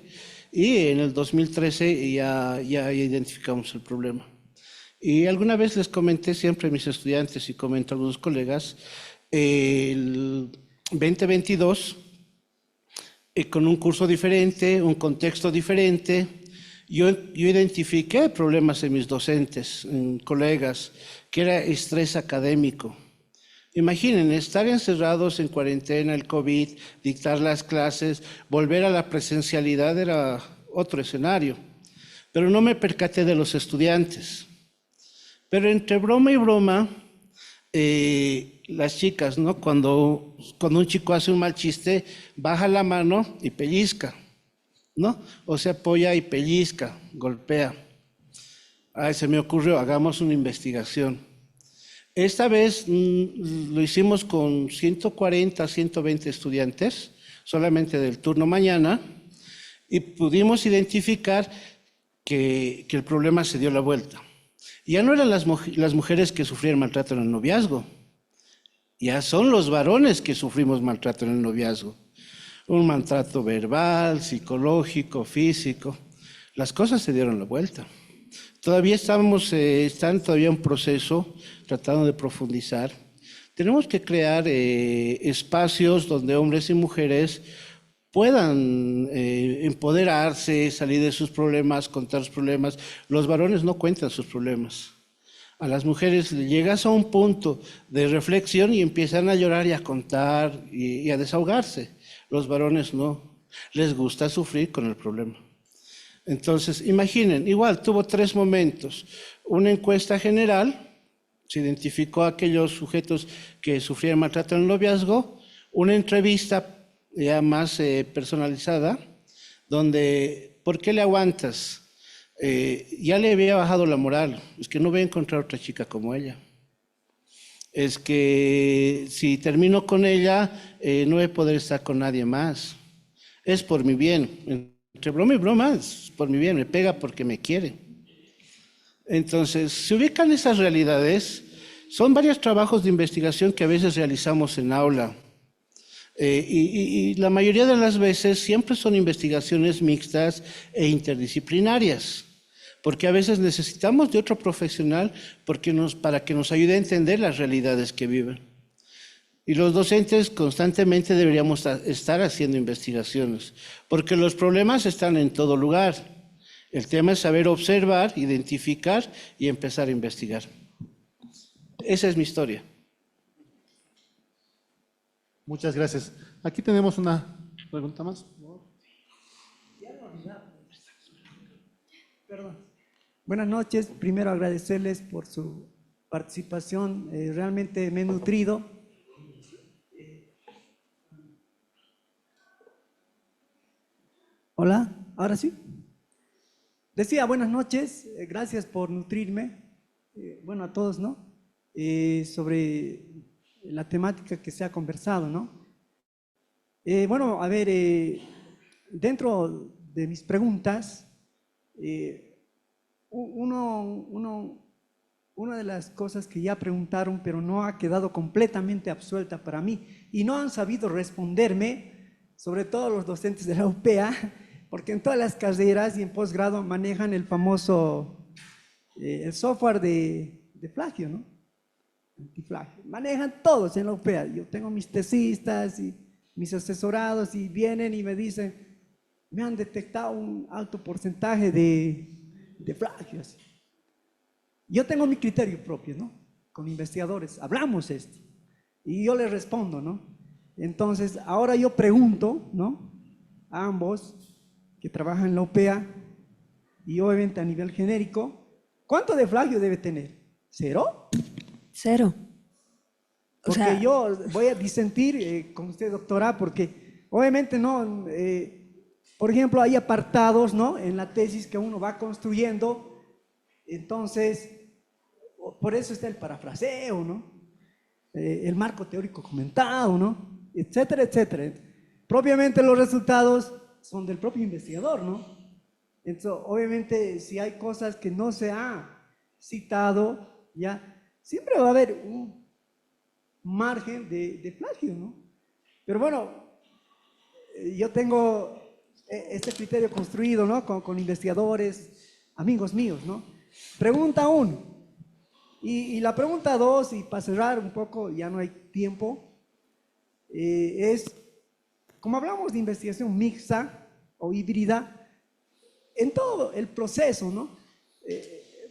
y en el 2013 ya identificamos el problema. Y alguna vez les comenté siempre a mis estudiantes y comento a algunos colegas, el 2022, con un curso diferente, un contexto diferente, yo identifiqué problemas en mis docentes, en colegas, que era estrés académico. Imaginen, estar encerrados en cuarentena, el COVID, dictar las clases, volver a la presencialidad era otro escenario. Pero no me percaté de los estudiantes. Pero entre broma y broma, las chicas, ¿no? Cuando un chico hace un mal chiste, baja la mano y pellizca, ¿no? O se apoya y pellizca, golpea. Ay, se me ocurrió, hagamos una investigación. Esta vez lo hicimos con 140, 120 estudiantes, solamente del turno mañana, y pudimos identificar que el problema se dio la vuelta. Ya no eran las mujeres que sufrían maltrato en el noviazgo, ya son los varones que sufrimos maltrato en el noviazgo. Un maltrato verbal, psicológico, físico. Las cosas se dieron la vuelta. Todavía están todavía en proceso, tratando de profundizar. Tenemos que crear espacios donde hombres y mujeres puedan empoderarse, salir de sus problemas, contar sus problemas. Los varones no cuentan sus problemas. A las mujeres llegas a un punto de reflexión y empiezan a llorar y a contar y a desahogarse. Los varones no, les gusta sufrir con el problema. Entonces, imaginen, igual tuvo 3 momentos. Una encuesta general, se identificó a aquellos sujetos que sufrían maltrato en el noviazgo. Una entrevista ya más personalizada, donde, ¿por qué le aguantas? Ya le había bajado la moral, es que no voy a encontrar otra chica como ella. Es que si termino con ella, no voy a poder estar con nadie más. Es por mi bien. Entre broma y broma, es por mi bien, me pega porque me quiere. Entonces, se ubican esas realidades. Son varios trabajos de investigación que a veces realizamos en aula. Y la mayoría de las veces siempre son investigaciones mixtas e interdisciplinarias, porque a veces necesitamos de otro profesional para que nos ayude a entender las realidades que viven. Y los docentes constantemente deberíamos estar haciendo investigaciones, porque los problemas están en todo lugar. El tema es saber observar, identificar y empezar a investigar. Esa es mi historia.
Muchas gracias. Aquí tenemos una pregunta más.
Perdón. Buenas noches. Primero agradecerles por su participación. Realmente me he nutrido. Hola, ¿ahora sí? Decía, buenas noches. Gracias por nutrirme. Bueno, a todos, ¿no? Sobre la temática que se ha conversado, ¿no? Bueno, a ver, dentro de mis preguntas, una de las cosas que ya preguntaron, pero no ha quedado completamente absuelta para mí, y no han sabido responderme, sobre todo los docentes de la UPEA, porque en todas las carreras y en posgrado manejan el famoso el software de plagio, ¿no? Antiflagio. Manejan todos en la UPEA. Yo tengo mis tesistas y mis asesorados y vienen y me dicen, me han detectado un alto porcentaje de plagios. Yo tengo mi criterio propio, ¿no? con investigadores, hablamos esto. Y yo les respondo, ¿no? Entonces, ahora yo pregunto, ¿no? A ambos que trabajan en la OPEA y obviamente a nivel genérico, ¿cuánto de plagio debe tener? ¿Cero?
Cero. O
Porque
sea,
yo voy a disentir con usted, doctora, porque obviamente no, por ejemplo, hay apartados, ¿no? En la tesis que uno va construyendo, entonces, por eso está el parafraseo, ¿no? El marco teórico comentado, ¿no? Etcétera, etcétera. Propiamente los resultados son del propio investigador, ¿no? Entonces, obviamente, si hay cosas que no se ha citado, ya, siempre va a haber un margen de plagio, ¿no? Pero bueno, yo tengo este criterio construido, ¿no? Con investigadores, amigos míos, ¿no? Pregunta 1. Y la pregunta 2, y para cerrar un poco, ya no hay tiempo, es, como hablamos de investigación mixta o híbrida, en todo el proceso, ¿no?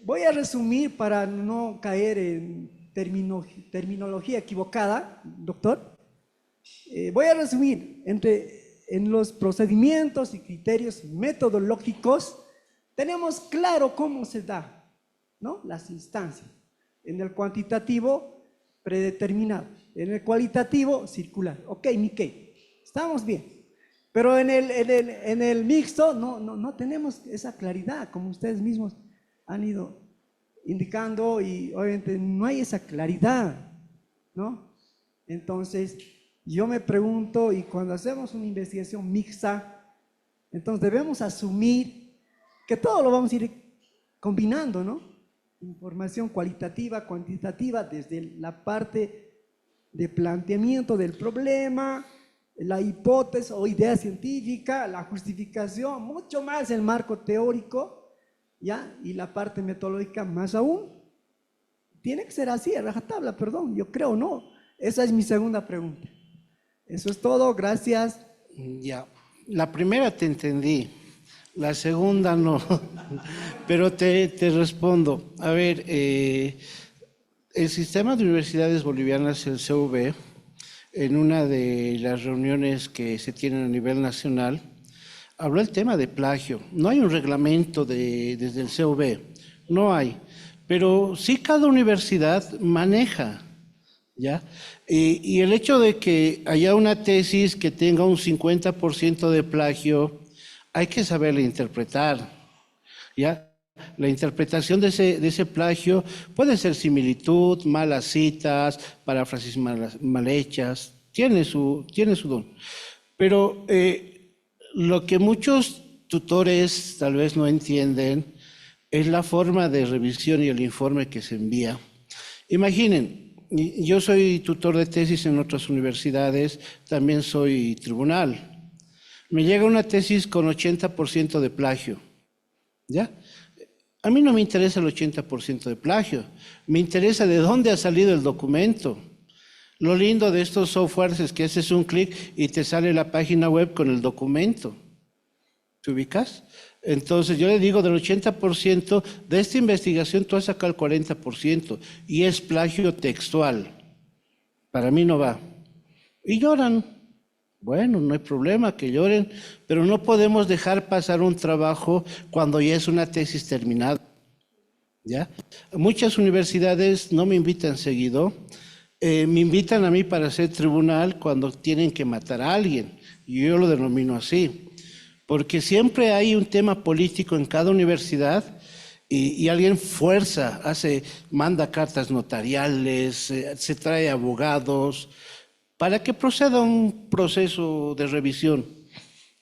Voy a resumir para no caer en terminología equivocada, doctor. Voy a resumir en los procedimientos y criterios metodológicos, tenemos claro cómo se da, ¿no? Las instancias. En el cuantitativo, predeterminado. En el cualitativo, circular. Ok, Miquel, estamos bien. Pero en el mixto no tenemos esa claridad, como ustedes mismos han ido indicando, y obviamente no hay esa claridad, ¿no? Entonces, yo me pregunto, y cuando hacemos una investigación mixta, entonces debemos asumir que todo lo vamos a ir combinando, ¿no? Información cualitativa, cuantitativa, desde la parte de planteamiento del problema, la hipótesis o idea científica, la justificación, mucho más el marco teórico, ¿ya? Y la parte metodológica más aún. Tiene que ser así, a rajatabla, perdón, yo creo, no. Esa es mi segunda pregunta. Eso es todo, gracias.
Ya, la primera te entendí, la segunda no, pero te respondo. A ver, el sistema de universidades bolivianas, el CV, en una de las reuniones que se tienen a nivel nacional, habló el tema de plagio. No hay un reglamento desde el CV, no hay, pero sí cada universidad maneja, ¿ya? Y el hecho de que haya una tesis que tenga un 50% de plagio, hay que saberla interpretar, ¿ya? La interpretación de ese plagio puede ser similitud, malas citas, paráfrasis mal hechas, tiene su don. Pero lo que muchos tutores tal vez no entienden es la forma de revisión y el informe que se envía. Imaginen, yo soy tutor de tesis en otras universidades, también soy tribunal. Me llega una tesis con 80% de plagio, ¿ya? A mí no me interesa el 80% de plagio, me interesa de dónde ha salido el documento. Lo lindo de estos softwares es que haces un clic y te sale la página web con el documento. ¿Te ubicas? Entonces yo le digo, del 80% de esta investigación tú has sacado el 40% y es plagio textual. Para mí no va. Y lloran. Bueno, no hay problema que lloren, pero no podemos dejar pasar un trabajo cuando ya es una tesis terminada, ¿ya? Muchas universidades no me invitan seguido, me invitan a mí para ser tribunal cuando tienen que matar a alguien, y yo lo denomino así, porque siempre hay un tema político en cada universidad y alguien fuerza, manda cartas notariales, se trae abogados, para que proceda un proceso de revisión.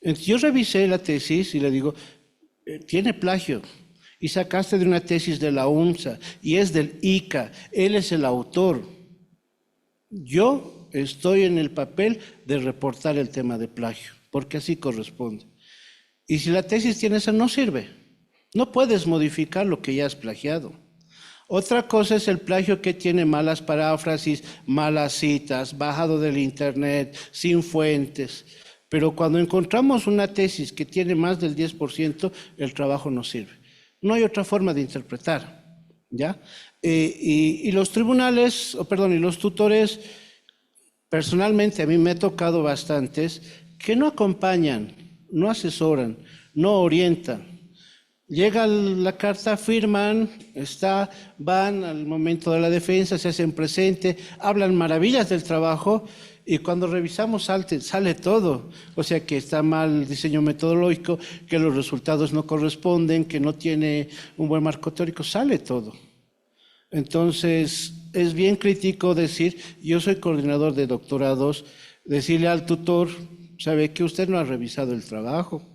Entonces, yo revisé la tesis y le digo, tiene plagio, y sacaste de una tesis de la UNSA, y es del ICA, él es el autor. Yo estoy en el papel de reportar el tema de plagio, porque así corresponde. Y si la tesis tiene esa, no sirve. No puedes modificar lo que ya has plagiado. Otra cosa es el plagio que tiene malas paráfrasis, malas citas, bajado del internet, sin fuentes. Pero cuando encontramos una tesis que tiene más del 10%, el trabajo no sirve. No hay otra forma de interpretar, ¿ya? Y los tribunales, y los tutores, personalmente a mí me ha tocado bastantes, que no acompañan, no asesoran, no orientan. Llega la carta, firman, van al momento de la defensa, se hacen presente, hablan maravillas del trabajo y cuando revisamos sale todo. O sea que está mal el diseño metodológico, que los resultados no corresponden, que no tiene un buen marco teórico, sale todo. Entonces es bien crítico decir, yo soy coordinador de doctorados, decirle al tutor, sabe que usted no ha revisado el trabajo.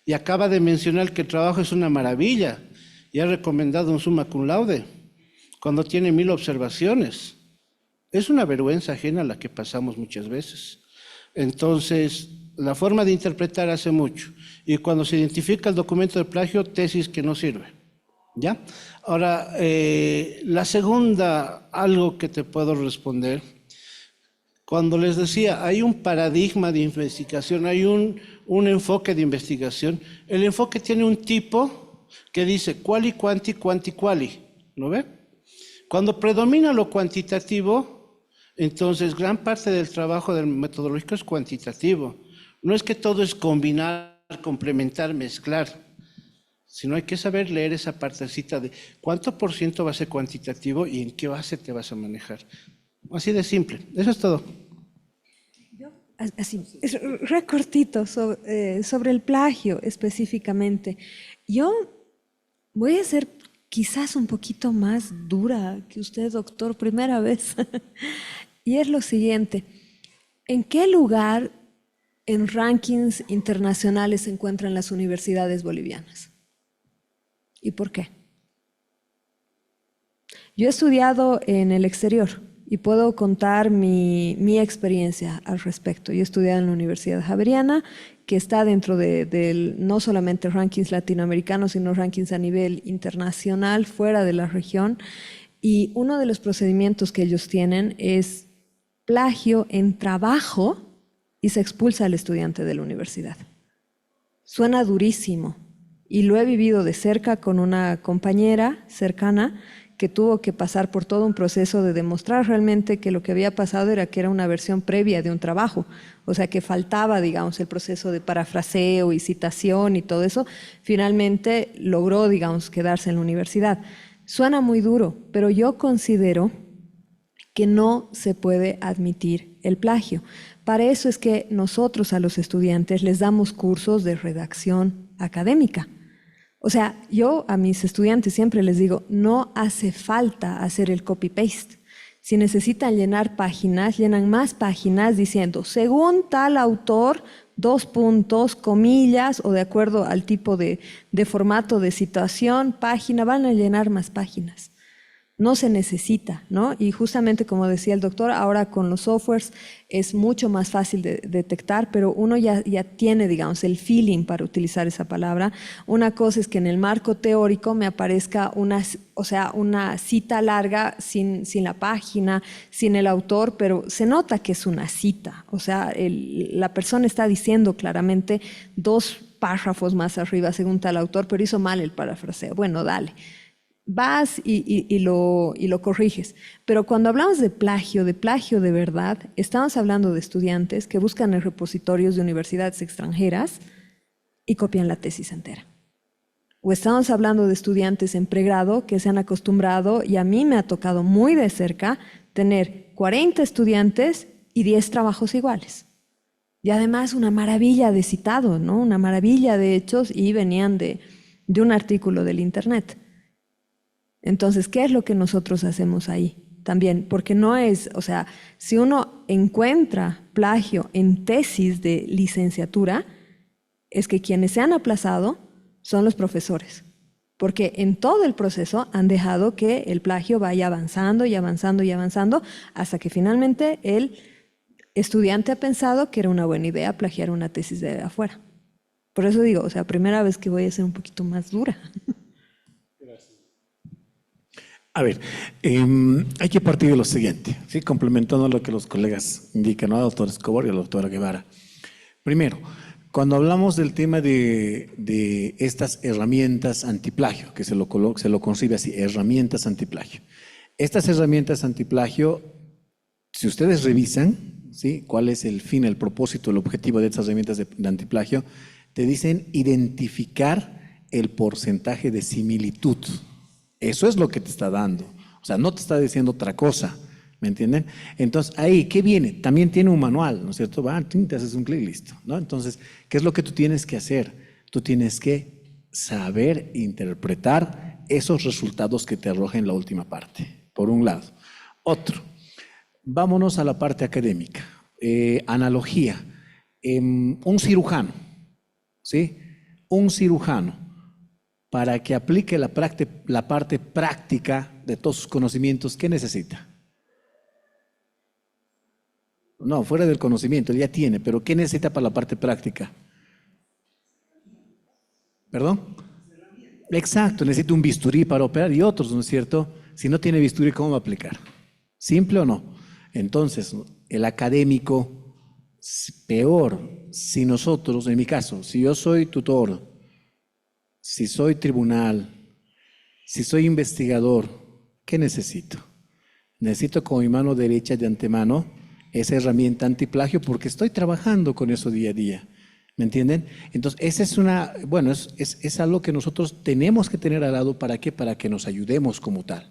Y acaba de mencionar que el trabajo es una maravilla y ha recomendado un summa cum laude cuando tiene 1000 observaciones. Es una vergüenza ajena a la que pasamos muchas veces. Entonces, la forma de interpretar hace mucho. Y cuando se identifica el documento de plagio, tesis que no sirve. ¿Ya? Ahora, la segunda, algo que te puedo responder. Cuando les decía, hay un paradigma de investigación, hay un enfoque de investigación. El enfoque tiene un tipo que dice quali, quanti, quanti, quali. ¿No ve? Cuando predomina lo cuantitativo, entonces gran parte del trabajo del metodológico es cuantitativo. No es que todo es combinar, complementar, mezclar, sino hay que saber leer esa partecita de cuánto por ciento va a ser cuantitativo y en qué base te vas a manejar. Así de simple. Eso es todo.
Así, es re cortito sobre el plagio específicamente. Yo voy a ser quizás un poquito más dura que usted, doctor, primera vez. Y es lo siguiente, ¿en qué lugar en rankings internacionales se encuentran las universidades bolivianas? ¿Y por qué? Yo he estudiado en el exterior y puedo contar mi experiencia al respecto. Yo he estudiado en la Universidad Javeriana, que está dentro de no solamente rankings latinoamericanos, sino rankings a nivel internacional, fuera de la región. Y uno de los procedimientos que ellos tienen es plagio en trabajo y se expulsa al estudiante de la universidad. Suena durísimo y lo he vivido de cerca con una compañera cercana que tuvo que pasar por todo un proceso de demostrar realmente que lo que había pasado era que era una versión previa de un trabajo, o sea que faltaba, digamos, el proceso de parafraseo y citación y todo eso. Finalmente logró, digamos, quedarse en la universidad. Suena muy duro, pero yo considero que no se puede admitir el plagio. Para eso es que nosotros a los estudiantes les damos cursos de redacción académica. O sea, yo a mis estudiantes siempre les digo, no hace falta hacer el copy-paste. Si necesitan llenar páginas, llenan más páginas diciendo, según tal autor, 2 puntos, comillas, o de acuerdo al tipo de formato de citación, página, van a llenar más páginas. No se necesita, ¿no? Y justamente como decía el doctor, ahora con los softwares es mucho más fácil de detectar, pero uno ya tiene, digamos, el feeling para utilizar esa palabra. Una cosa es que en el marco teórico me aparezca una cita larga sin la página, sin el autor, pero se nota que es una cita. O sea, la persona está diciendo claramente 2 párrafos más arriba según tal autor, pero hizo mal el parafraseo. Bueno, dale. Vas y lo corriges. Pero cuando hablamos de plagio de verdad, estamos hablando de estudiantes que buscan en repositorios de universidades extranjeras y copian la tesis entera. O estamos hablando de estudiantes en pregrado que se han acostumbrado, y a mí me ha tocado muy de cerca, tener 40 estudiantes y 10 trabajos iguales. Y además una maravilla de citado, ¿no? Una maravilla de hechos y venían de un artículo del internet. Entonces, ¿qué es lo que nosotros hacemos ahí? También, porque no es, o sea, si uno encuentra plagio en tesis de licenciatura, es que quienes se han aplazado son los profesores, porque en todo el proceso han dejado que el plagio vaya avanzando y avanzando y avanzando, hasta que finalmente el estudiante ha pensado que era una buena idea plagiar una tesis de afuera. Por eso digo, o sea, primera vez que voy a ser un poquito más dura.
A ver, hay que partir de lo siguiente, ¿sí? Complementando lo que los colegas indican, ¿no? El doctor Escobar y la doctora Guevara. Primero, Cuando hablamos del tema de estas herramientas antiplagio, que se lo concibe así, herramientas antiplagio. Estas herramientas antiplagio, si ustedes revisan, ¿sí?, cuál es el fin, el propósito, el objetivo de estas herramientas de antiplagio, te dicen identificar el porcentaje de similitud. Eso es lo que te está dando. O sea, no te está diciendo otra cosa. ¿Me entienden? Entonces, ahí, ¿qué viene? También tiene un manual, ¿no es cierto? Va, te haces un clic, listo, ¿no? Entonces, ¿qué es lo que tú tienes que hacer? Tú tienes que saber interpretar esos resultados que te arrojen la última parte, por un lado. Otro, vámonos a la parte académica. Analogía. Un cirujano, ¿sí? Un cirujano, para que aplique la parte práctica de todos sus conocimientos, ¿qué necesita? No, fuera del conocimiento, él ya tiene, pero ¿qué necesita para la parte práctica? ¿Perdón? Exacto, necesita un bisturí para operar y otros, ¿no es cierto? Si no tiene bisturí, ¿cómo va a aplicar? ¿Simple o no? Entonces, el académico, peor, si nosotros, en mi caso, si yo soy tutor, si soy tribunal, si soy investigador, ¿qué necesito? Necesito con mi mano derecha de antemano esa herramienta antiplagio porque estoy trabajando con eso día a día. ¿Me entienden? Entonces, esa es es algo que nosotros tenemos que tener al lado. ¿Para qué? Para que nos ayudemos como tal.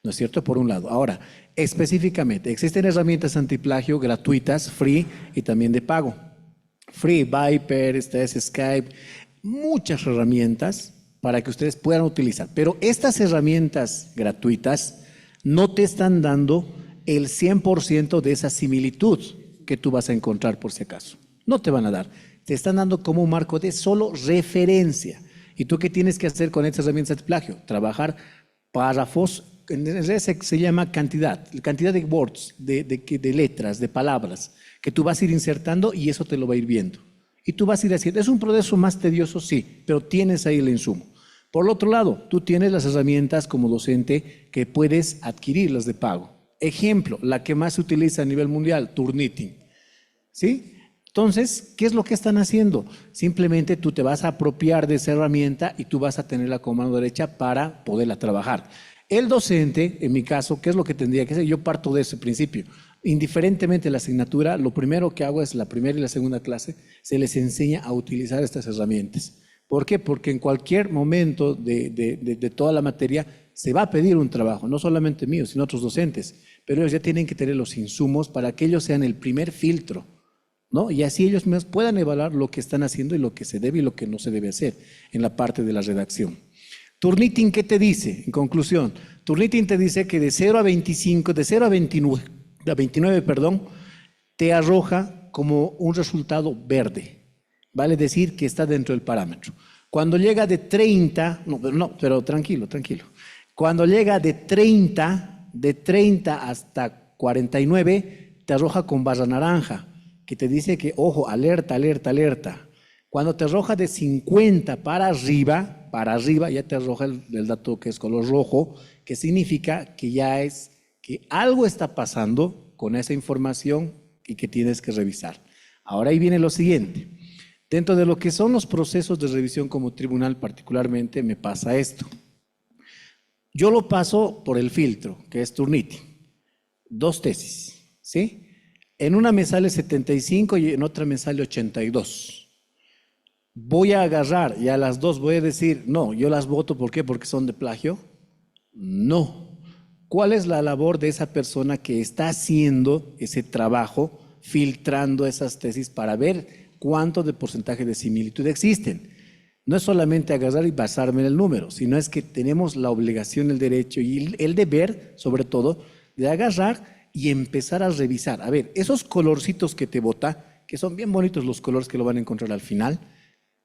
¿No es cierto? Por un lado. Ahora, específicamente, existen herramientas antiplagio gratuitas, free y también de pago. Free, Viper, Skype, muchas herramientas para que ustedes puedan utilizar. Pero estas herramientas gratuitas no te están dando el 100% de esa similitud que tú vas a encontrar por si acaso. No te van a dar. Te están dando como un marco de solo referencia. ¿Y tú qué tienes que hacer con estas herramientas de plagio? Trabajar párrafos, en inglés se llama cantidad de words, de letras, de palabras, que tú vas a ir insertando y eso te lo va a ir viendo. Y tú vas a ir haciendo. Es un proceso más tedioso, sí, pero tienes ahí el insumo. Por el otro lado, tú tienes las herramientas como docente que puedes adquirirlas de pago. Ejemplo, la que más se utiliza a nivel mundial, Turnitin. ¿Sí? Entonces, ¿qué es lo que están haciendo? Simplemente tú te vas a apropiar de esa herramienta y tú vas a tenerla con mano derecha para poderla trabajar. El docente, en mi caso, ¿qué es lo que tendría que hacer? Yo parto de ese principio. Indiferentemente de la asignatura, lo primero que hago es la primera y la segunda clase, se les enseña a utilizar estas herramientas. ¿Por qué? Porque en cualquier momento de toda la materia se va a pedir un trabajo, no solamente mío, sino otros docentes, pero ellos ya tienen que tener los insumos para que ellos sean el primer filtro, ¿no? Y así ellos mismos puedan evaluar lo que están haciendo y lo que se debe y lo que no se debe hacer en la parte de la redacción. Turnitin, ¿qué te dice? En conclusión, Turnitin te dice que de 0 a 25, de 0 a 29, te arroja como un resultado verde. Vale decir que está dentro del parámetro. Cuando llega de 30, pero tranquilo. Cuando llega de 30 hasta 49, te arroja con barra naranja, que te dice que, ojo, alerta. Cuando te arroja de 50 para arriba, ya te arroja el dato que es color rojo, que significa que algo está pasando con esa información y que tienes que revisar. Ahora ahí viene lo siguiente. Dentro de lo que son los procesos de revisión como tribunal particularmente me pasa esto. Yo lo paso por el filtro, que es Turnitin. 2 tesis, ¿sí? En una me sale 75 y en otra me sale 82. Voy a agarrar y a las dos voy a decir, no, yo las voto, ¿por qué? ¿Porque son de plagio? No. ¿Cuál es la labor de esa persona que está haciendo ese trabajo, filtrando esas tesis para ver cuánto de porcentaje de similitud existen? No es solamente agarrar y basarme en el número, sino es que tenemos la obligación, el derecho y el deber, sobre todo, de agarrar y empezar a revisar. A ver, esos colorcitos que te bota, que son bien bonitos los colores que lo van a encontrar al final,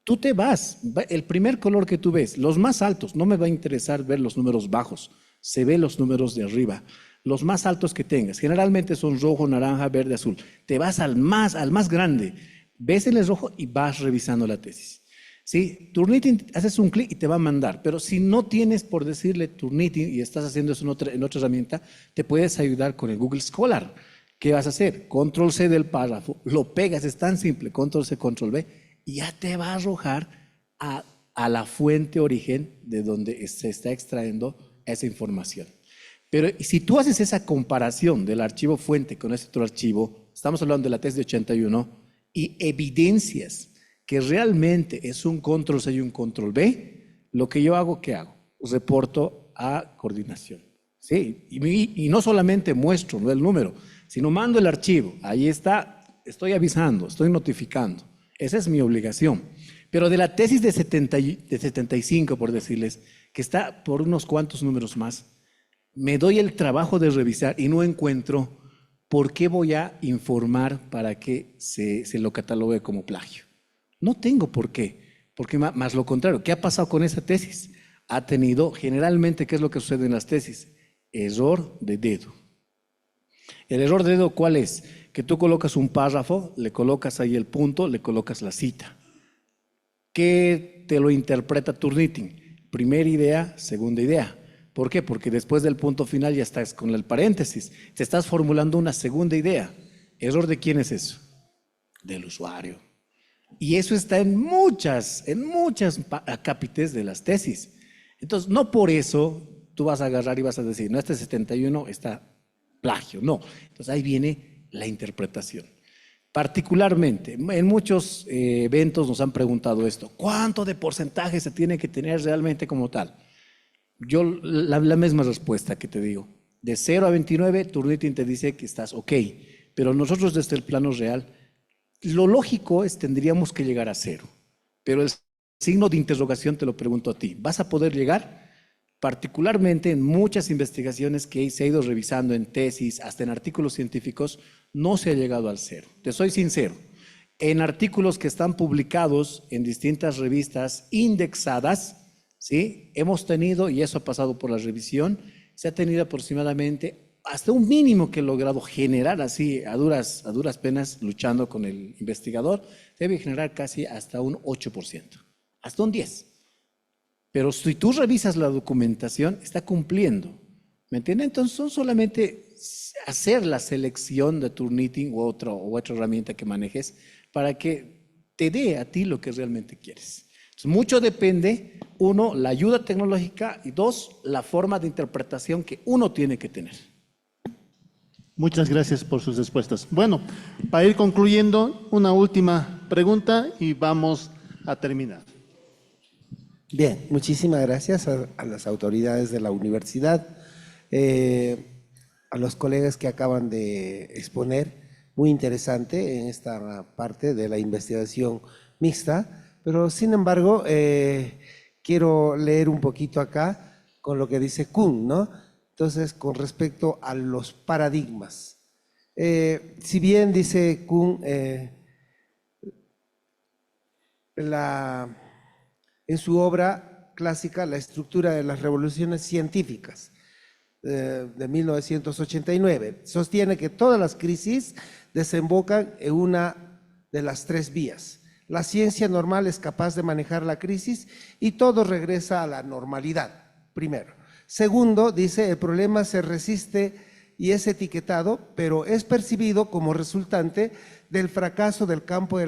tú te vas, el primer color que tú ves, los más altos, no me va a interesar ver los números bajos, se ve los números de arriba, los más altos que tengas, generalmente son rojo, naranja, verde, azul. Te vas al más grande, ves el rojo y vas revisando la tesis. ¿Sí? Turnitin, haces un clic y te va a mandar, pero si no tienes por decirle Turnitin y estás haciendo eso en otra herramienta, te puedes ayudar con el Google Scholar. ¿Qué vas a hacer? Control C del párrafo, lo pegas, es tan simple, Control C, Control V, y ya te va a arrojar a la fuente origen de donde se está extrayendo esa información. Pero si tú haces esa comparación del archivo fuente con este otro archivo, estamos hablando de la tesis de 81, y evidencias que realmente es un control C y un control B, lo que yo hago, ¿qué hago? Reporto a coordinación. Sí, y no solamente muestro, no el número, sino mando el archivo. Ahí está, estoy avisando, estoy notificando. Esa es mi obligación. Pero de la tesis de 75, por decirles, que está por unos cuantos números más, me doy el trabajo de revisar y no encuentro por qué voy a informar para que se lo catalogue como plagio. No tengo por qué, porque más lo contrario. ¿Qué ha pasado con esa tesis? Ha tenido, generalmente, ¿qué es lo que sucede en las tesis? Error de dedo. ¿El error de dedo cuál es? Que tú colocas un párrafo, le colocas ahí el punto, le colocas la cita. ¿Qué te lo interpreta Turnitin? Primera idea, segunda idea. ¿Por qué? Porque después del punto final ya estás con el paréntesis. Te estás formulando una segunda idea. ¿Error de quién es eso? Del usuario. Y eso está en muchas acápites de las tesis. Entonces, no por eso tú vas a agarrar y vas a decir, no, este 71 está plagio. No. Entonces, ahí viene la interpretación. Particularmente, en muchos eventos nos han preguntado esto, ¿cuánto de porcentaje se tiene que tener realmente como tal? Yo la misma respuesta que te digo, de 0 a 29, Turnitin te dice que estás ok, pero nosotros desde el plano real, lo lógico es tendríamos que llegar a 0, pero el signo de interrogación te lo pregunto a ti, ¿vas a poder llegar? Particularmente en muchas investigaciones que se ha ido revisando en tesis, hasta en artículos científicos, no se ha llegado al 0. Te soy sincero, en artículos que están publicados en distintas revistas indexadas, ¿sí? Hemos tenido, y eso ha pasado por la revisión, se ha tenido aproximadamente hasta un mínimo que he logrado generar así a duras penas luchando con el investigador, debe generar casi hasta un 8%, hasta un 10%. Pero si tú revisas la documentación, está cumpliendo, ¿me entiendes? Entonces son solamente hacer la selección de Turnitin u otra herramienta que manejes para que te dé a ti lo que realmente quieres. Entonces, mucho depende, uno, la ayuda tecnológica y dos, la forma de interpretación que uno tiene que tener.
Muchas gracias por sus respuestas. Bueno, para ir concluyendo, una última pregunta y vamos a terminar.
Bien, muchísimas gracias a las autoridades de la universidad, a los colegas que acaban de exponer, muy interesante en esta parte de la investigación mixta, pero sin embargo quiero leer un poquito acá con lo que dice Kuhn, ¿no? Entonces, con respecto a los paradigmas. Si bien dice Kuhn, en su obra clásica, La estructura de las revoluciones científicas, de 1989, sostiene que todas las crisis desembocan en una de las tres vías. La ciencia normal es capaz de manejar la crisis y todo regresa a la normalidad, primero. Segundo, dice, el problema se resiste y es etiquetado, pero es percibido como resultante del fracaso del campo de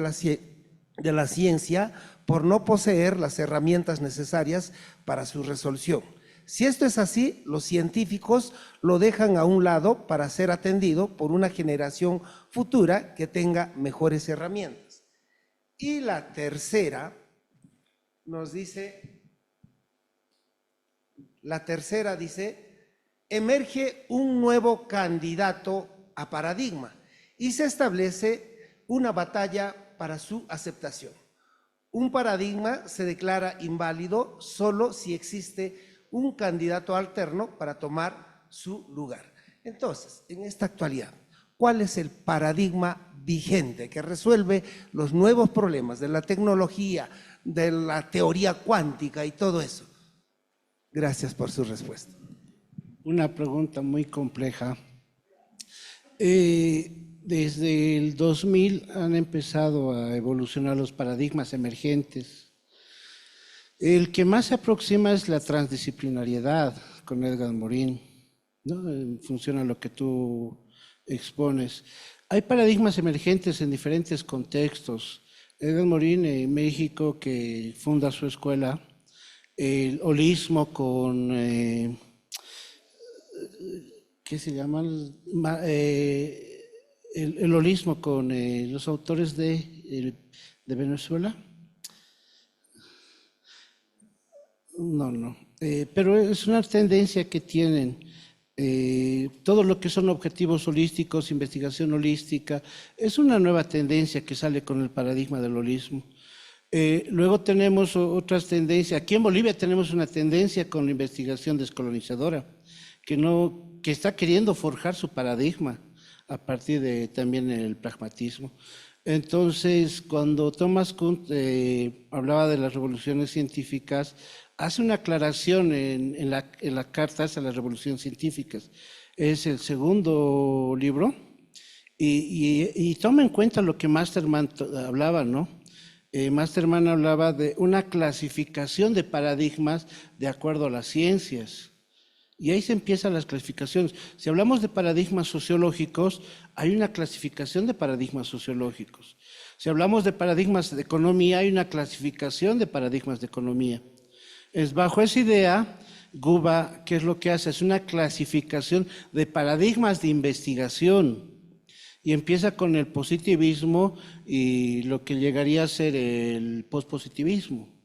la ciencia por no poseer las herramientas necesarias para su resolución. Si esto es así, los científicos lo dejan a un lado para ser atendido por una generación futura que tenga mejores herramientas. Y la tercera nos dice, emerge un nuevo candidato a paradigma y se establece una batalla para su aceptación. Un paradigma se declara inválido solo si existe un candidato alterno para tomar su lugar. Entonces, en esta actualidad, ¿cuál es el paradigma vigente que resuelve los nuevos problemas de la tecnología, de la teoría cuántica y todo eso? Gracias por su respuesta.
Una pregunta muy compleja. Desde el 2000 han empezado a evolucionar los paradigmas emergentes. El que más se aproxima es la transdisciplinariedad con Edgar Morin, ¿no? En función a lo que tú expones. Hay paradigmas emergentes en diferentes contextos. Edgar Morin en México, que funda su escuela, el holismo con, ¿qué se llama? El holismo con los autores de Venezuela. No, pero es una tendencia que tienen. Todo lo que son objetivos holísticos, investigación holística, es una nueva tendencia que sale con el paradigma del holismo. Luego tenemos otras tendencias. Aquí en Bolivia tenemos una tendencia con la investigación descolonizadora, que está queriendo forjar su paradigma a partir de también el pragmatismo. Entonces, cuando Thomas Kuhn hablaba de las revoluciones científicas, hace una aclaración en la carta a las revoluciones científicas. Es el segundo libro y toma en cuenta lo que Masterman hablaba, ¿no? Masterman hablaba de una clasificación de paradigmas de acuerdo a las ciencias. Y ahí se empiezan las clasificaciones. Si hablamos de paradigmas sociológicos, hay una clasificación de paradigmas sociológicos. Si hablamos de paradigmas de economía, hay una clasificación de paradigmas de economía. Es bajo esa idea, Guba, ¿qué es lo que hace? Es una clasificación de paradigmas de investigación y empieza con el positivismo y lo que llegaría a ser el pospositivismo,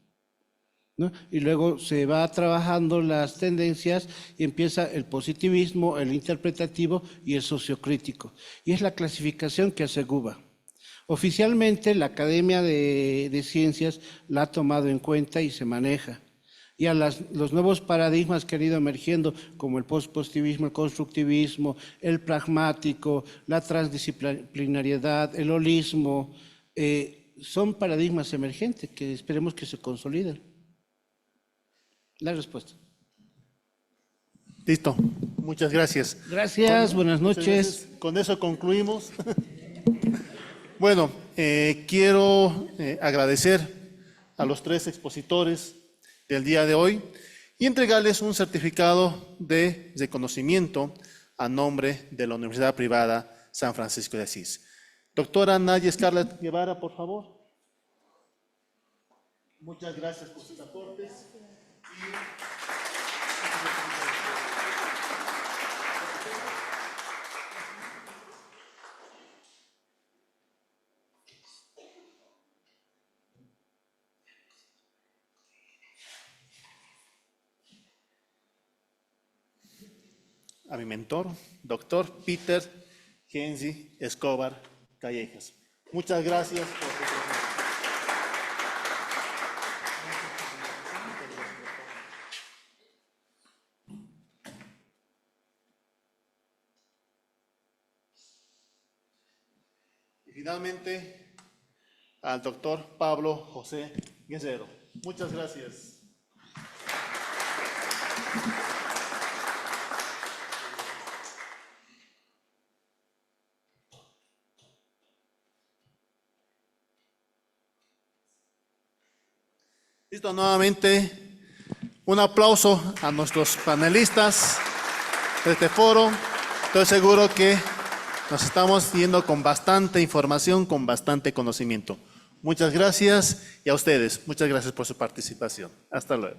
¿no? Y luego se va trabajando las tendencias y empieza el positivismo, el interpretativo y el sociocrítico. Y es la clasificación que hace Guba. Oficialmente la Academia de Ciencias la ha tomado en cuenta y se maneja. Y a los nuevos paradigmas que han ido emergiendo, como el pospositivismo, el constructivismo, el pragmático, la transdisciplinariedad, el holismo, son paradigmas emergentes que esperemos que se consoliden. La respuesta.
Listo, muchas gracias.
Gracias, buenas noches.
Gracias. Con eso concluimos. Bueno, quiero agradecer a los 3 expositores del día de hoy y entregarles un certificado de reconocimiento a nombre de la Universidad Privada San Francisco de Asís. Doctora Nadia Scarlett Guevara, por favor. Muchas gracias por sus aportes. A mi mentor, doctor Peter Gensi Escobar Callejas. Muchas gracias por su presencia. Y finalmente, al doctor Pablo José Guerrero. Muchas gracias. Listo, nuevamente un aplauso a nuestros panelistas de este foro. Estoy seguro que nos estamos yendo con bastante información, con bastante conocimiento. Muchas gracias y a ustedes, muchas gracias por su participación. Hasta luego.